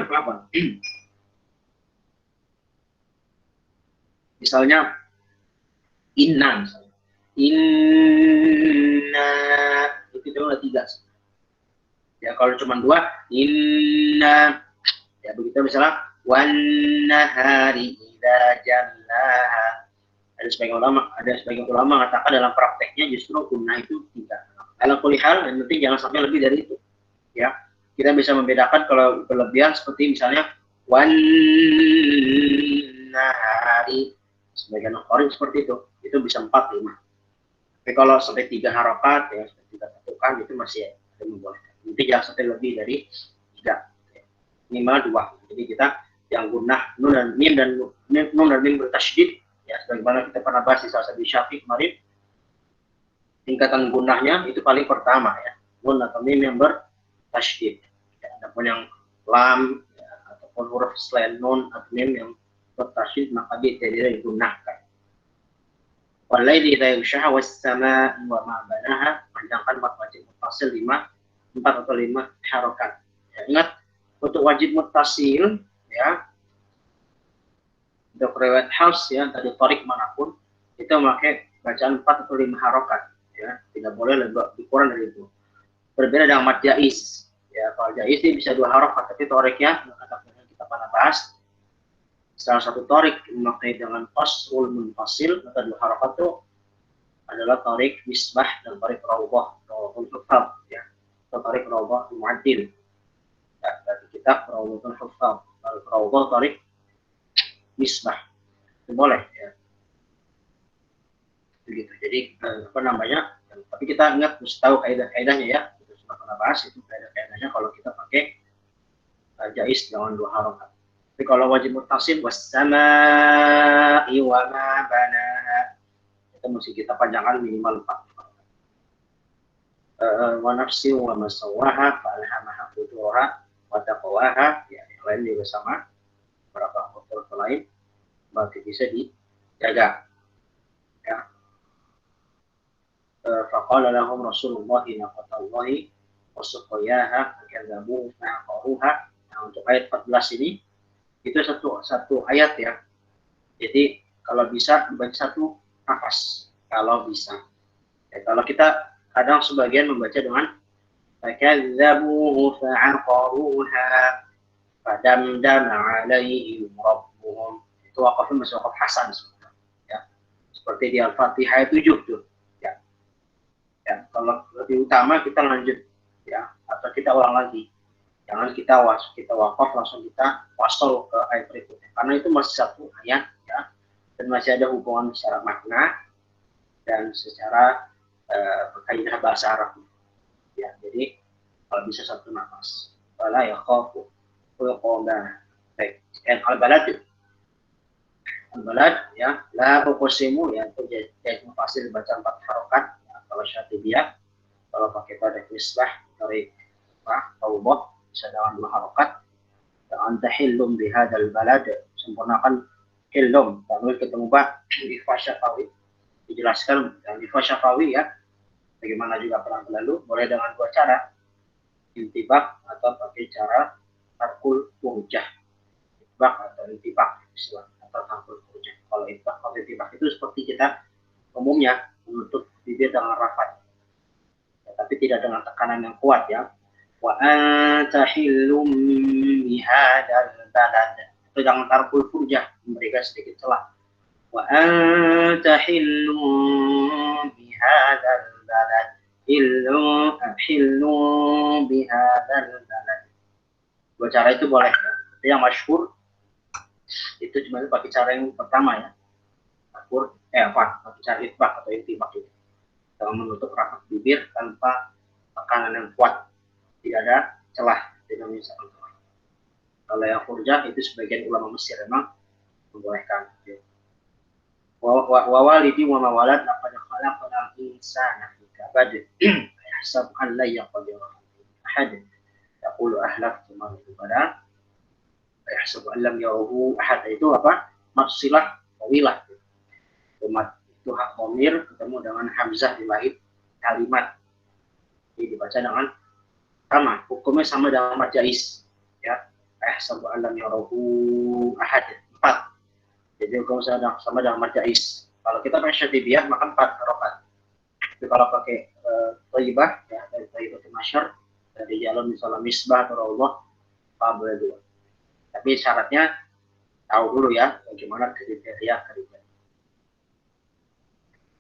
apa? Misalnya inna, misalnya. Inna itu cuma 3. Ya kalau cuma 2, inna ya begitu. Misalnya wan nahari idza jallaha. Ada sebagian ulama mengatakan dalam prakteknya justru gunnah itu 3. Kalau kulihal yang penting jangan sampai lebih dari itu. Ya, kita bisa membedakan kalau berlebihan seperti misalnya wan nahari, sebagian orang seperti itu bisa 4, 5. Tapi kalau sampai 3 harokat ya, sampai 3 tepukan itu masih ada membolehkan. Nanti jangan sampai lebih dari 3, minimal 2. Jadi kita yang gunnah nun dan mim bertasydid ya, sebagaimana kita pernah bahas di salah satu syafiq kemarin, tingkatan gunnahnya itu paling pertama ya, nun atau mim yang bertasydid. Ya, adapun yang lam ya, ataupun huruf selain nun atau mim yang bertasyid maka dia tidak digunakan. Walaili idza yughshaha was-samaa'i wa ma banaha, panjangkan 4 wajib muttasil 4 atau 5 harokat. Ya, ingat untuk wajib muttasil ya, untuk riwayat Hafs ya dari Tariq manapun itu memakai bacaan 4 atau 5 harokat ya, tidak boleh lebih kurang dari itu. Berbeda dengan mad jaiz ya, kalau jaiz ini bisa 2 harokat, tapi Tariqnya kita pernah bahas salah satu Tariq memakai dengan qasrul munfasil, maka 2 harokat itu adalah Tariq Misbah dan Tariq Rawdah Al-Huffaz ya, atau Tariq Rawdah Al-Mu'addil ya, dari kitab Rawdah Al-Huffaz, Rawdah Tariq Misbah itu boleh ya, begitu. Jadi apa namanya, tapi kita ingat mesti tahu kaidah-kaidahnya ya, kita sudah pernah bahas itu kaidah-kaidahnya kalau kita pakai jaiz dengan 2 harokat. Tapi kalau wajib muttasil was-samaa'i wa ma banaha itu mesti kita panjangkan minimal 4. Wa nafsi wa ma sawwaha fa alhamaha fujuraha wa taqwaha ya, yang lain juga sama, beberapa faktor lain berarti bisa dijaga ya. Faqala lahum Rasulullah naqatallahi wa suqiyaha kadzabu fa'aqaruha. Nah, untuk ayat 14 ini itu satu ayat ya. Jadi kalau bisa dibaca 1 nafas kalau bisa. Ya, kalau kita kadang sebagian membaca dengan fakadzabuhu fa'aqaruha fadamdama 'alaihim rabbuhum. Itu waqafnya masih waqaf hasan sebenarnya. Ya. Seperti di Al-Fatihah 7 tuh. Ya. Ya, kalau lebih utama kita lanjut ya, atau kita ulang lagi. Jangan kita wakaf langsung kita wasol ke ayat berikutnya, karena itu masih 1 ayat ya, dan masih ada hubungan secara makna dan secara kaidah bahasa Arab ya. Jadi kalau bisa 1 nafas. Wala yakhafu uqba. Baik, sekian al-balad ya, la uqsimu ya, itu jadi mufassir baca 4 harokat ya, kalau Syatibiyah. Kalau pakai pada misbah dari Taubah bisa dengan 2 harokat. Anta hillum bihadal balad, sempurnakan hillum, tanwin ketemu ba di Ifa Syafawi, dijelaskan yang di Ifa Syafawi ya, bagaimana juga pernah lalu, boleh dengan 2 cara, intibak atau pakai cara tarkul hujah, intibak atau intibak atau tarkul hujah. Kalau intibak itu seperti kita umumnya menutup bibir dengan rapat ya, tapi tidak dengan tekanan yang kuat ya. Wa anta hillum bihadal balad, itu jangan tarkul hujah, memberikan sedikit celah. Wa anta hillum bihadal balad, hillum bihadal balad. 2 cara itu boleh ya. Itu yang masyhur itu cuma pakai cara yang pertama ya, pakai cara itbaq atau intibak itu, dengan menutup rapat bibir tanpa tekanan yang kuat, tidak ada celah, tidak menyisakan celah. Kalau yang hurjah itu sebagian ulama Mesir memang membolehkan. Wa walidi wa ma walad laqad khalaqal insana fi kabad yahsab an la yaqdir ahad yaqulu ahlaktu malan bada yahsab an lam yarahu ahad. Itu apa? Mafsilah tawilah. Itu hak dhamir ketemu dengan hamzah di lahir kalimat. Jadi dibaca dengan sama, hukumnya sama dengan mad jaiz ya. Yahsabu an lam yarahu ahad 4. Jadi hukum sama dengan mad jaiz. Kalau kita pakai syatibiyah maka 4 harokat. Tapi kalau pakai thayyibah ya, dari thayyibatul masyar, dari jalan misalnya misbah atau Allah, boleh 2. Tapi syaratnya tahu dulu ya bagaimana kriteria.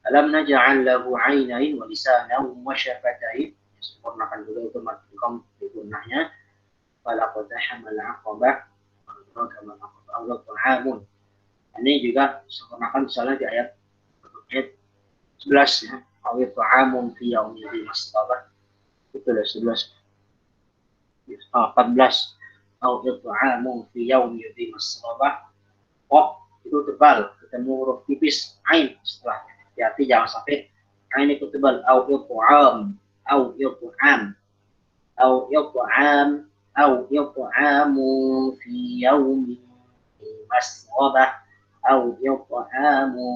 Alam naj'al lahu 'ainain wa lisanan wa syafatain. Sempurnakan dulu itu matkom di gunahnya. Falaqad hamal 'aqabah kama Allah ta'amun. Ini juga sempurnakan misalnya di ayat 11 ya. Aw ta'amun fi yaumin dzi mastabah. Itu ada 11. 14. Aw ta'amun fi yaumin dzi mastabah. Itu tebal, ketemu huruf tipis ain setelahnya. Hati-hati jangan sampai ain itu tebal. Aw it'am fi yaumin masghobah au yut'amu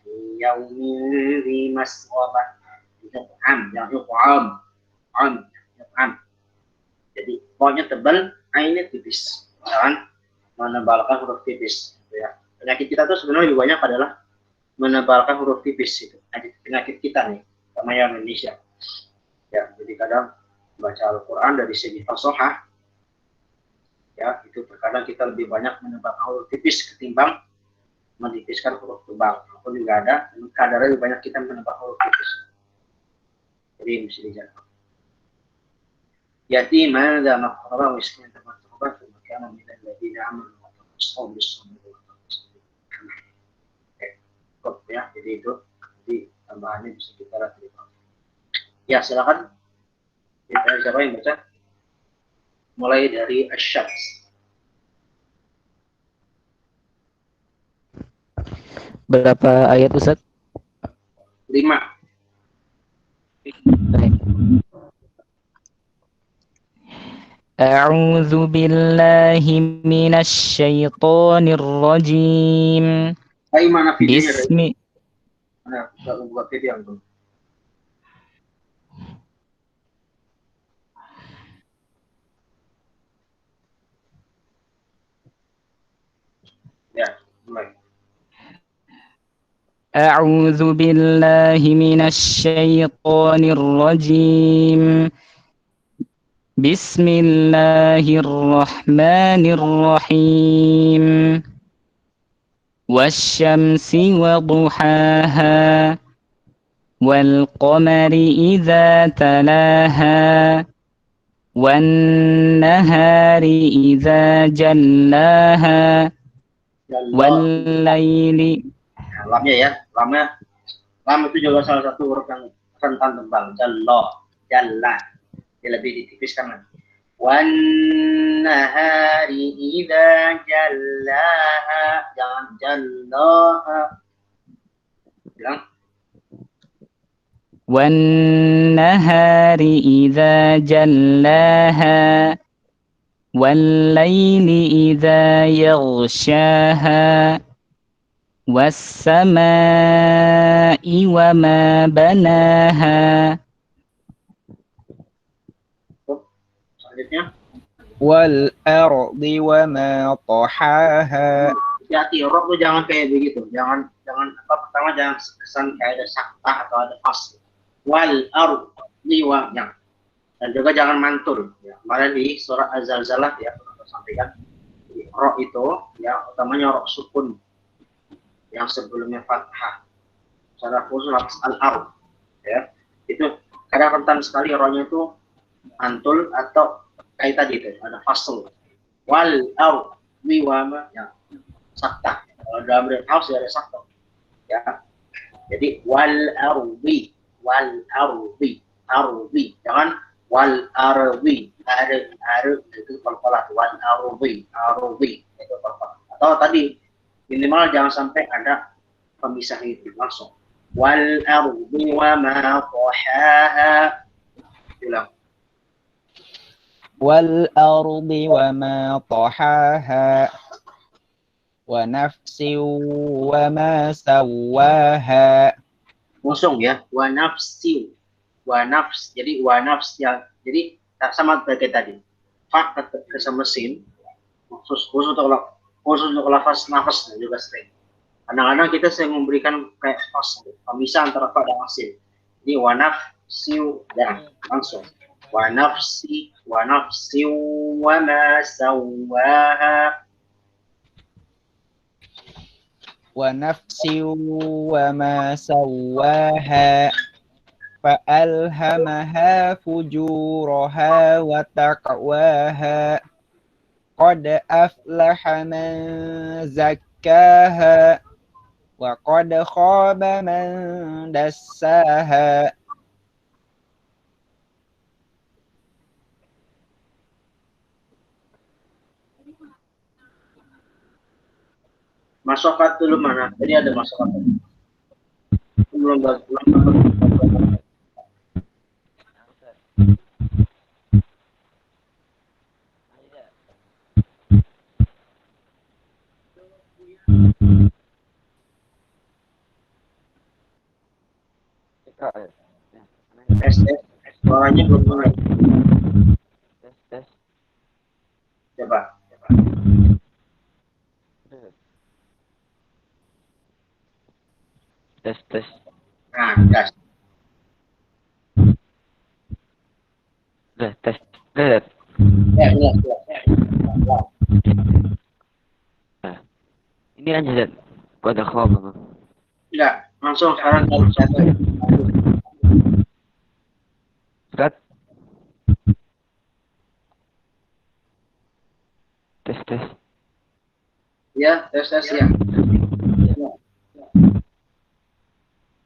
fi yaumin dhi masghobah. Yut'am, jangan yut'am. Jadi pokoknya tebal, ainnya tipis. Jangan menebalkan huruf tipis. Ya. Penyakit kita tuh sebenarnya lebih banyak adalah menebalkan huruf tipis itu. Penyakit kita nih, sama yang Indonesia. Ya, jadi kadang baca Al-Quran dari segi fasahah, ya itu terkadang kita lebih banyak menebalkan huruf tipis ketimbang menipiskan huruf tebal. Atau juga ada kadarnya lebih banyak kita menebalkan huruf tipis. Jadi mesti dijaga. Yati mana makraba miskin termakraba kemudian minal ladina amanu wa tawassaw bis sabri wa tawassaw bil marham. Ya, jadi itu di tambahannya bisa kita lakukan. Ya, silakan. Siapa yang baca? Mulai dari Asy-Syams. Berapa ayat Ustaz? 5. A'udzu billahi minasy syaithanir rajim. Mana videonya? Bismi Mana buka video yang ya, mulai. A'udzu billahi minasy syaithanir rajim. Bismillahirrahmanirrahim. Wasyamsi wa duhaha wal qamari idza talaha wan nahari idza jallaha wal laili. Nah, lamnya ya, lam itu juga salah satu huruf yang rentan tebal. Jalla. Dia lebih ditipiskan lagi. Wan nahari idza jallaha, jangan jallaha. Bilang. Wan nahari idza jallaha wal laili idza yaghshaha was samaa'i wa ma banaha. Selanjutnya. Wal ardi wa ma tahaha. Hati-hati, roh tuh jangan kayak begitu. Jangan pertama jangan kesan kayak ada sakta atau ada pas. Wal ardi wa yang. Dan juga jangan mantul. Ya. Kemarin di surah Az-Zalzalah ya, kita sampaikan roh itu ya utamanya roh sukun yang sebelumnya fathah. Secara khusus lafaz al-ard ya. Itu kadang rentan sekali rohnya itu mantul atau kayak tadi itu ada fasl. Wal ardi wa ma ya. Sakta. Kalau dalam real house ada sakta. Ya. Jadi wal ardi jangan wal ardi itu qalqalah wal ardi itu qalqalah. Atau tadi minimal jangan sampai ada pemisah itu langsung wal ardi wa ma tahaha. Ulang. Wal ardi wa ma tahaha wa nafsi wa ma sawaha. Langsung ya, wa nafs, jadi wa nafs ya, jadi sama kayak tadi. Fa sama sin, khusus untuk lafaz nafas juga sering. Kadang-kadang kita sering memberikan kayak fasl, pemisah antara fa dan sin. Jadi wa nafsi dan langsung. Wa nafsi wa ma sawaha. Wa nafsi wa ma sawaha fa alhamaha fujuraha wa taqwaha qad aflaha man zakkaha wa qad khaba man dassaha. Masokat dulu mana? Jadi ada masokat. Belum. suaranya belum mulai. Tes. Coba. Tes. Nah, gas. Tes. Ya, jelas. Nah, ini lanjut, Zat. Qad khaba. Tidak, langsung sekarang dari satu. Zat. Tes. Ya, tes ya.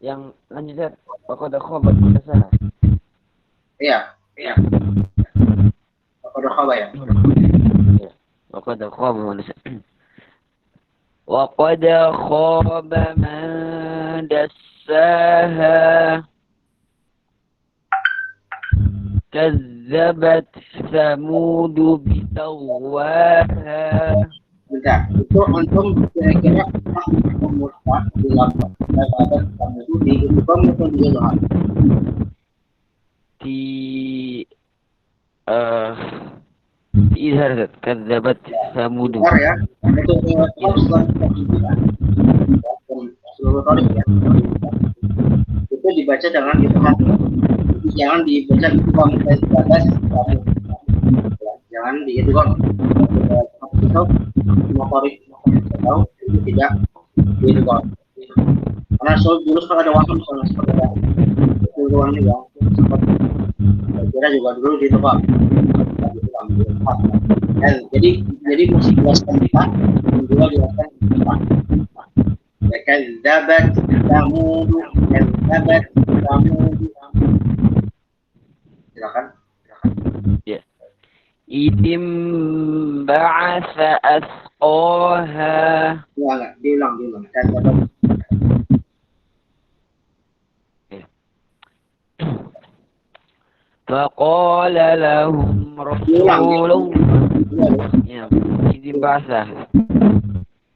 Yang lanjut, Zat. Qad khaba dasah. Iya. Qad khaba ya. وقد خاب وقد خاب من دساها كذبت ثمود بطغواها. Bentar, itu antum kira-kira pemutar di laptop ada kamu itu di YouTube atau di Zohar? Di Izhar, kadzabat Samud. Bentar ya, itu setelah seluruh tarik ya. Itu dibaca dengan Izhar. Jangan dibaca itu bang batas jangan di itu bang atau motorik tahu itu tidak di itu bang karena dulu sempat ada waktu misalnya seperti itu ruang ini bang sempat kira juga dulu di itu bang jadi mesti jelaskan kita juga jelaskan kita kan dapat kamu silakan. Ya. Idim ba'atha asqaha. Enggak, diulang. Kan dapat. Faqala lahum rasulullah. Ya, idim ba'atha.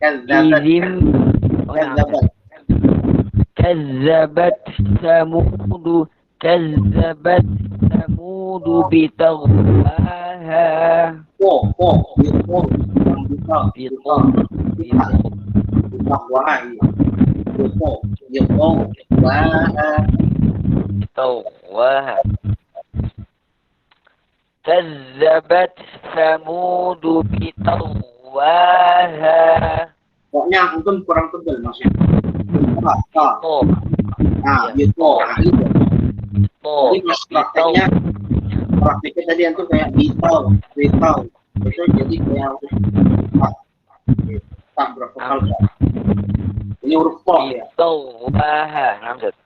Kan dapat. كذبت ثمود بطغواها. كذبت ثمود بطغواها. Pokoknya antum kurang tebal maksudnya. Nah, gitu. Jadi prakteknya tadi antum kayak vital. Itu jadi kayak tak berapa kali. Ini huruf to ya. Tawwaha, nampak.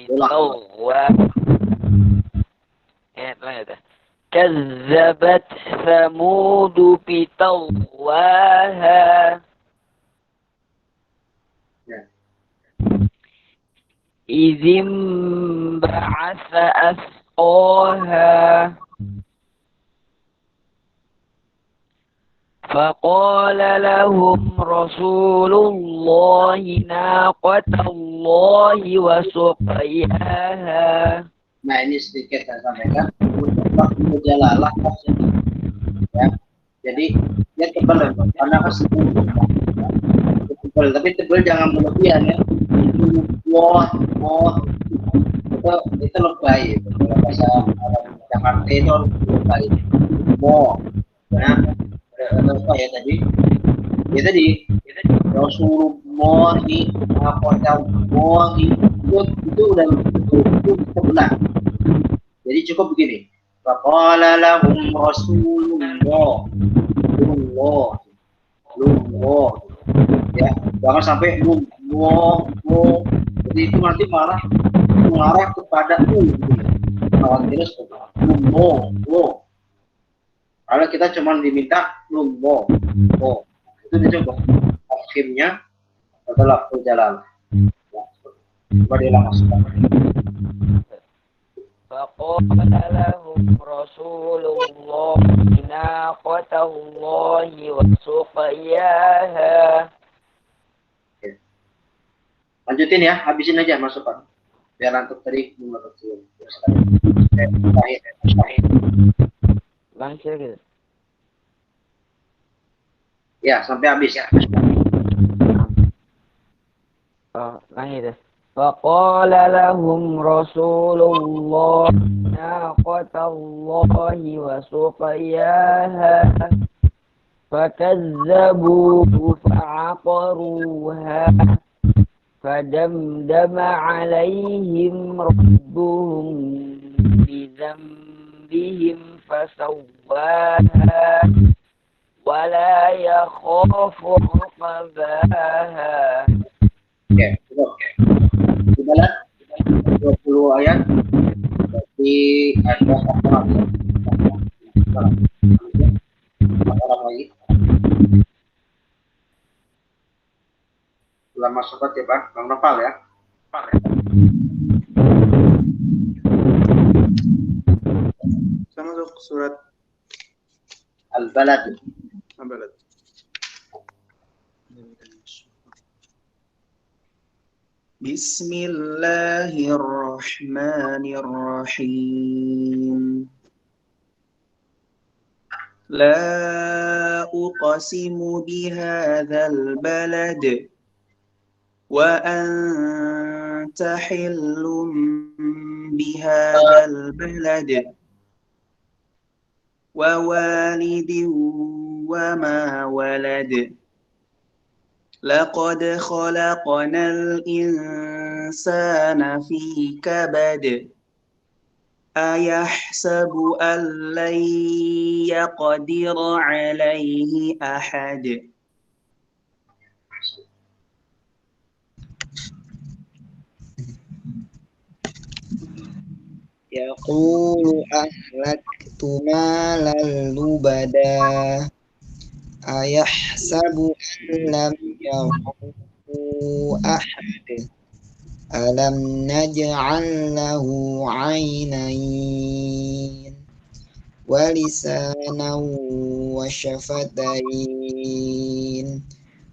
Tawwaha. Lanjut. Kazzabat Thamud bitawwaha. Izim ba'atha asqaha. فقال لهم رسول الله ناقة الله وسقياها. Nah ini sedikit saya sampaikan untuk jalalah ya. Jadi dia tebal karena kasih tebal, tapi tebal jangan berlebihan ya. Itu lebay. Kalau bahasa Jakarta itu lebay. Nah, apa ya tadi? Ya tadi Rasulullah itu udah itu benar. Jadi cukup begini. Faqala lahum Rasulullah. Ya, jangan sampai jadi itu nanti malah mengarah kepada terus kalau kita cuma diminta itu dicoba akhirnya adalah perjalanan coba dilangsungkan. فقال لهم رسول الله ناقة الله وسقياها. Lanjutin ya, habisin aja masukan biar nanti tadi menurut Langsir gitu. Ya, sampai habis ya. Oh, langsir deh. Faqala lahum Rasulullah naqatallahi wa suqiyaha fakazzabuhu fa'aqaruha فدمدم عليهم ربهم بذنبهم فسواها ولا يخاف عقباها. Oke, kita lihat 20 ayat di ada orang lagi. Sudah masuk ya Pak, Bang Nopal ya. Saya masuk surat Al-Balad. Al-Balad. Bismillahirrahmanirrahim. La uqsimu bihadzal balad wa anta hillum bihadzal balad wa walidin wa ma walad. Laqad khalaqnal insana fi kabad. Ayahsabu an lan yaqdir alayhi ahad. Yaqulu ahlaktu malan lubada ayahsabu an lam yarahu ahad. Alam naj'al lahu 'aynayn wa lisanan wa shafatayn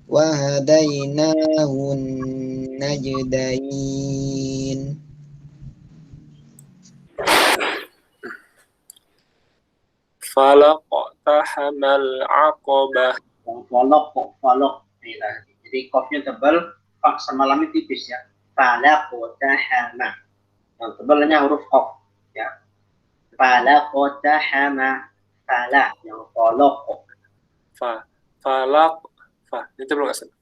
wa hadaynahu najdayn. Falaqtahamal aqabah. Falaq. Jadi kofnya tebal, pak sama lamnya tipis ya. Falaqtahama. Yang tebalnya huruf qaf ya. Falaqtahama. Fala yang falaq. Itu belum kasih.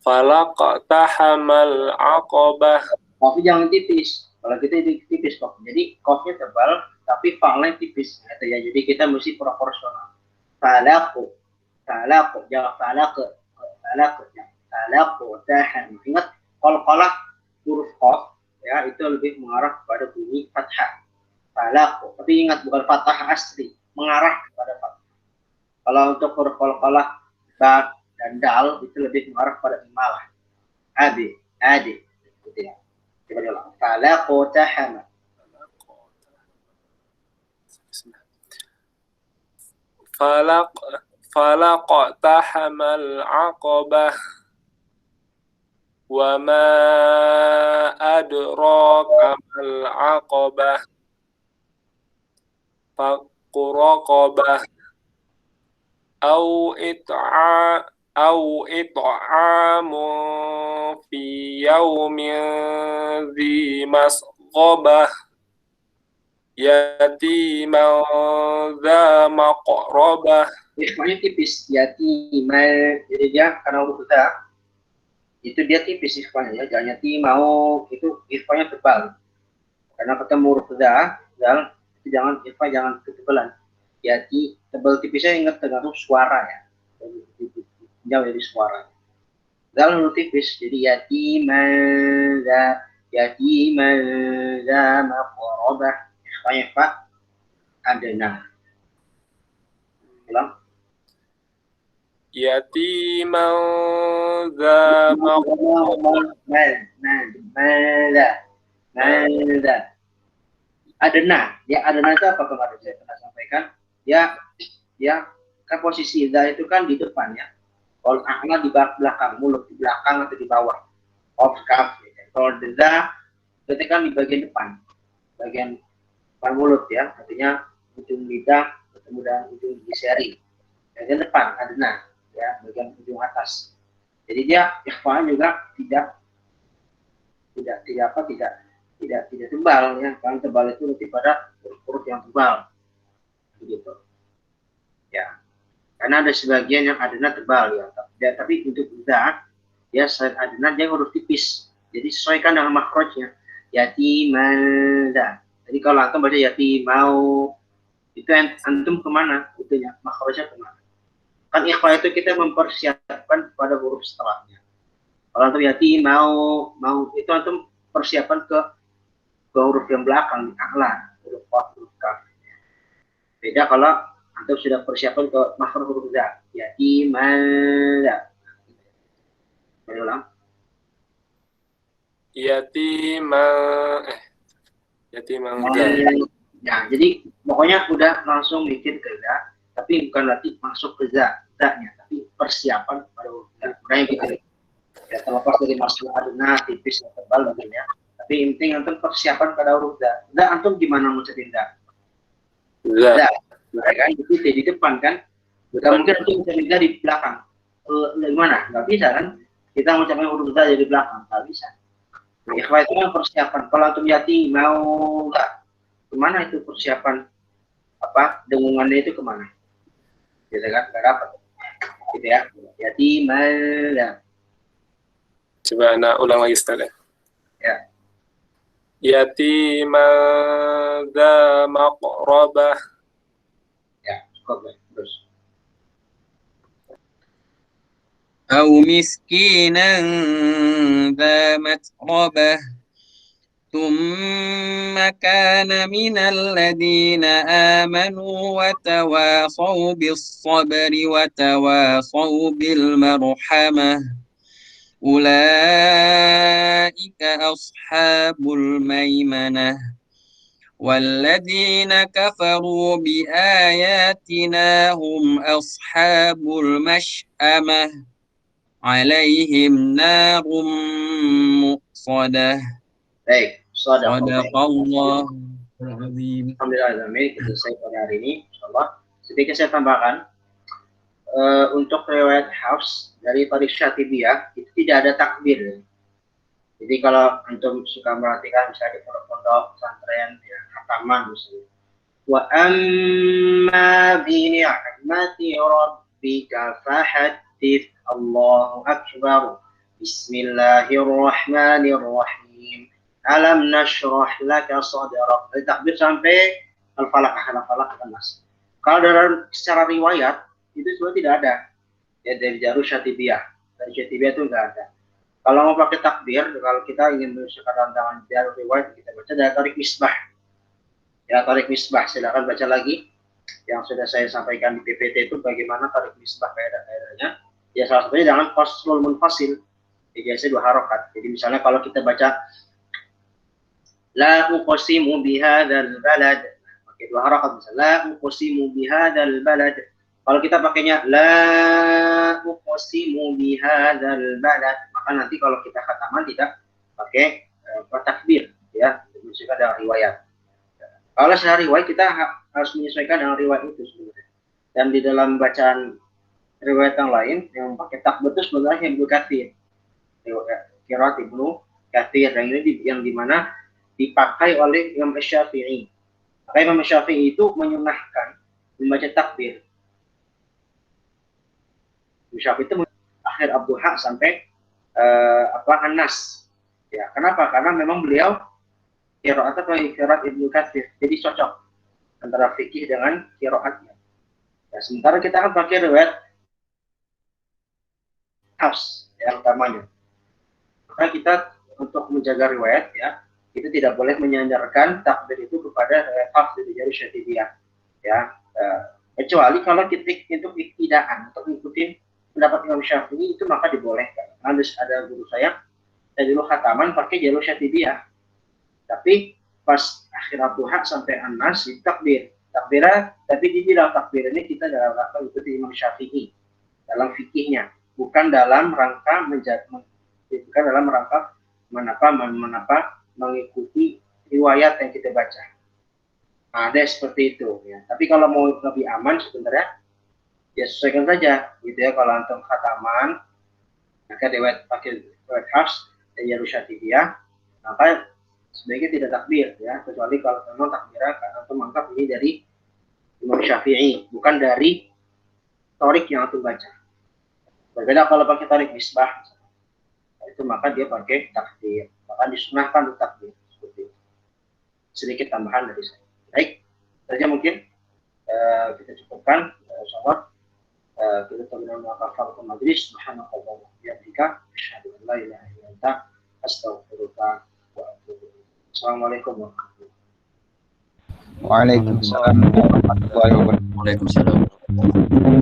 Falaqtahamal aqabah. Kofnya jangan tipis. Kalau kita tipis kok. Jadi kofnya tebal tapi fa'nya tipis gitu ya. Jadi kita mesti proporsional. Falaqu jangan falaqu tahan. Ingat qalqalah huruf qaf ya, itu lebih mengarah kepada bunyi fathah. Falaqu. Tapi ingat bukan fathah asli, mengarah kepada fathah. Kalau untuk huruf qalqalah ba dan dal itu lebih mengarah kepada imalah. Adi gitu ya. Coba ulang. Falaqu tahan. Falaqtahamal aqabah wa ma adraka mal aqabah faqraqabah au it'amun fi yawmin dhi masghabah yatiman dha maqrabah. Ikhwanya tipis, yatimal. Jadi dia karena huruf ta itu dia tipis ikhwanya ya. Jangan yatimau, itu ikhwanya tebal. Karena ketemu huruf ta, dal itu jangan ikhwa jangan ketebalan. Yati tebal tipisnya ingat tergantung suara ya. Jauh dari suara. Dal huruf tipis, jadi yatimal dha maqrabah. Ikhwanya Pak adana. Ulang. Yatiman dha maqrabah. Mala. Adana. Ya adana itu apa kemarin saya pernah sampaikan? Ya kan posisi dha itu kan di depan ya. Kalau a'la di belakang, mulut di belakang atau di bawah. Of kaf. Kalau dha itu kan di bagian depan. bagian depan mulut ya, artinya ujung lidah ketemu dengan ujung gigi seri. Bagian depan adena ya, bagian ujung atas. Jadi dia ikhfa juga tidak tebal ya. Paling tebal itu lebih pada huruf yang tebal. Begitu. Ya. Karena ada sebagian yang adena tebal ya. Tapi untuk lidah ya selain adena dia huruf tipis. Jadi sesuaikan dengan makhrajnya. Yatimanda. Jadi kalau antum baca yatimau itu antum kemana? Itunya makhrajnya kemana? Kan ikhfa itu kita mempersiapkan pada huruf setelahnya. Kalau antum yatimau itu antum persiapan ke huruf yang belakang di a'la, huruf qaf, huruf kaf. Beda kalau antum sudah persiapan ke makhraj huruf za. Yatimanda. Ulang. Yatimanda. Ya, jadi pokoknya udah langsung mikir ke za, tapi bukan berarti masuk ke za-nya, tapi persiapan pada huruf za. Makanya gitu. Ya, terlepas dari masalah adena, tipis, atau tebal mungkin ya. Tapi intinya antum persiapan pada huruf za. Za antum gimana ngucapin za? Za. Ya kan, itu di depan kan. Gak mungkin antum ngucapin za di belakang. Gimana? Gak bisa kan? Kita ngucapin huruf za di belakang, gak bisa. Ikhfa itu kan persiapan. Kalau antum yatimau enggak, kemana itu persiapan dengungannya itu kemana? Gitu kan? Gak dapat. Gitu ya. Yatimau. Coba anak ulang lagi sekali. Ya. Yatiman dza maqrabah. Ya, cukup ya. Terus. أو مسكينا ذا متربة ثم كان من الذين آمنوا وتواصوا بالصبر وتواصوا بالمرحمة أولئك أصحاب الميمنة والذين كفروا بآياتنا هم أصحاب المشأمة عليهم نار مؤصدة. Baik, Sadaqallah Azim. Alhamdulillah, kita selesai pada hari ini, insyaallah. Sedikit saya tambahkan, untuk riwayat Hafs dari Tariq Syatibiyah itu tidak ada takbir. Jadi kalau antum suka merhatikan misalnya di pondok-pondok pesantren, ya, hataman misalnya. Wa amma bi ni'mati rabbika fahaddits. Allahu akbar. Bismillahirrahmanirrahim. Alam nashrah laka sadrak. Dari takbir sampai al-falaq, an-nas. Kalau dalam secara riwayat itu sebenarnya tidak ada. Ya dari Jalur Syatibiyah. Dari Syatibiyah itu enggak ada. Kalau mau pakai takbir, kalau kita ingin menyusun rancangan jalur riwayat, kita baca dari Tariq Misbah. Ya, Tariq Misbah, silakan baca lagi. Yang sudah saya sampaikan di PPT itu bagaimana Tariq Misbah kaidah-kaidahnya. Ya, salah satunya dengan faslul munfasil. Biasanya 2 harokat. Jadi misalnya kalau kita baca La uqsimu bihadzal balad, pakai 2 harokat misalnya La uqsimu bihadzal balad. Kalau kita pakainya La uqsimu bihadzal balad, maka nanti kalau kita khataman tidak pakai takbir ya, menyesuaikan dengan riwayat. Kalau secara riwayat kita harus menyesuaikan dengan riwayat itu sebenarnya. Dan di dalam bacaan riwayat yang lain yang pakai takbir itu sebenarnya Ibnu Katsir. Qiraat Ibnu Katsir yang dimana dipakai oleh Imam Syafi'i. Maka Imam Syafi'i itu menyunahkan membaca takbir. Imam Syafi'i itu akhir Abduha sampai An-Nas. Ya, kenapa? Karena memang beliau qiraat Ibnu Katsir. Jadi cocok antara fikih dengan qiraatnya. Ya, sementara kita akan pakai riwayat Hafs yang utamanya. Maka kita untuk menjaga riwayat ya, itu tidak boleh menyandarkan takbir itu kepada Hafs dari Jalur Syatibiyah. Ya, kecuali kalau kita untuk iktidaan, untuk mengikuti pendapat Imam Syafi'i itu maka dibolehkan. Ada guru saya dulu khataman pakai Jalur Syatibiyah. Tapi pas akhir Abduha sampai An-Nas itu takbir. Tapi di dalam takbir ini kita dalam rangka mengikuti Imam Syafi'i dalam fikihnya, bukan dalam rangka mengikuti riwayat yang kita baca. Nah, ada seperti itu ya. Tapi kalau mau lebih aman sebenarnya ya sesuaikan saja gitu ya. Kalau antum khataman maka pakai riwayat Hafs dan Yarusyatibiyah, maka sebaiknya tidak takbir ya, kecuali kalau memang takbirnya karena antum menganggap ini dari Imam Syafi'i, bukan dari Torik yang antum baca. Berbeda kalau pakai Torik Misbah, itu maka dia pakai takbir, maka disunahkan untuk takbir seperti itu. Sedikit tambahan dari saya. Baik, saja mungkin kita cukupkan. Insyaallah kita terminal melakukan majlis. Subhanallah wa bihamdika, asyhadu an la ilaha illa anta, astaghfiruka wa atubu ilaik. Assalamualaikum warahmatullahi wabarakatuh. Waalaikumsalam warahmatullahi wabarakatuh. Waalaikumsalam.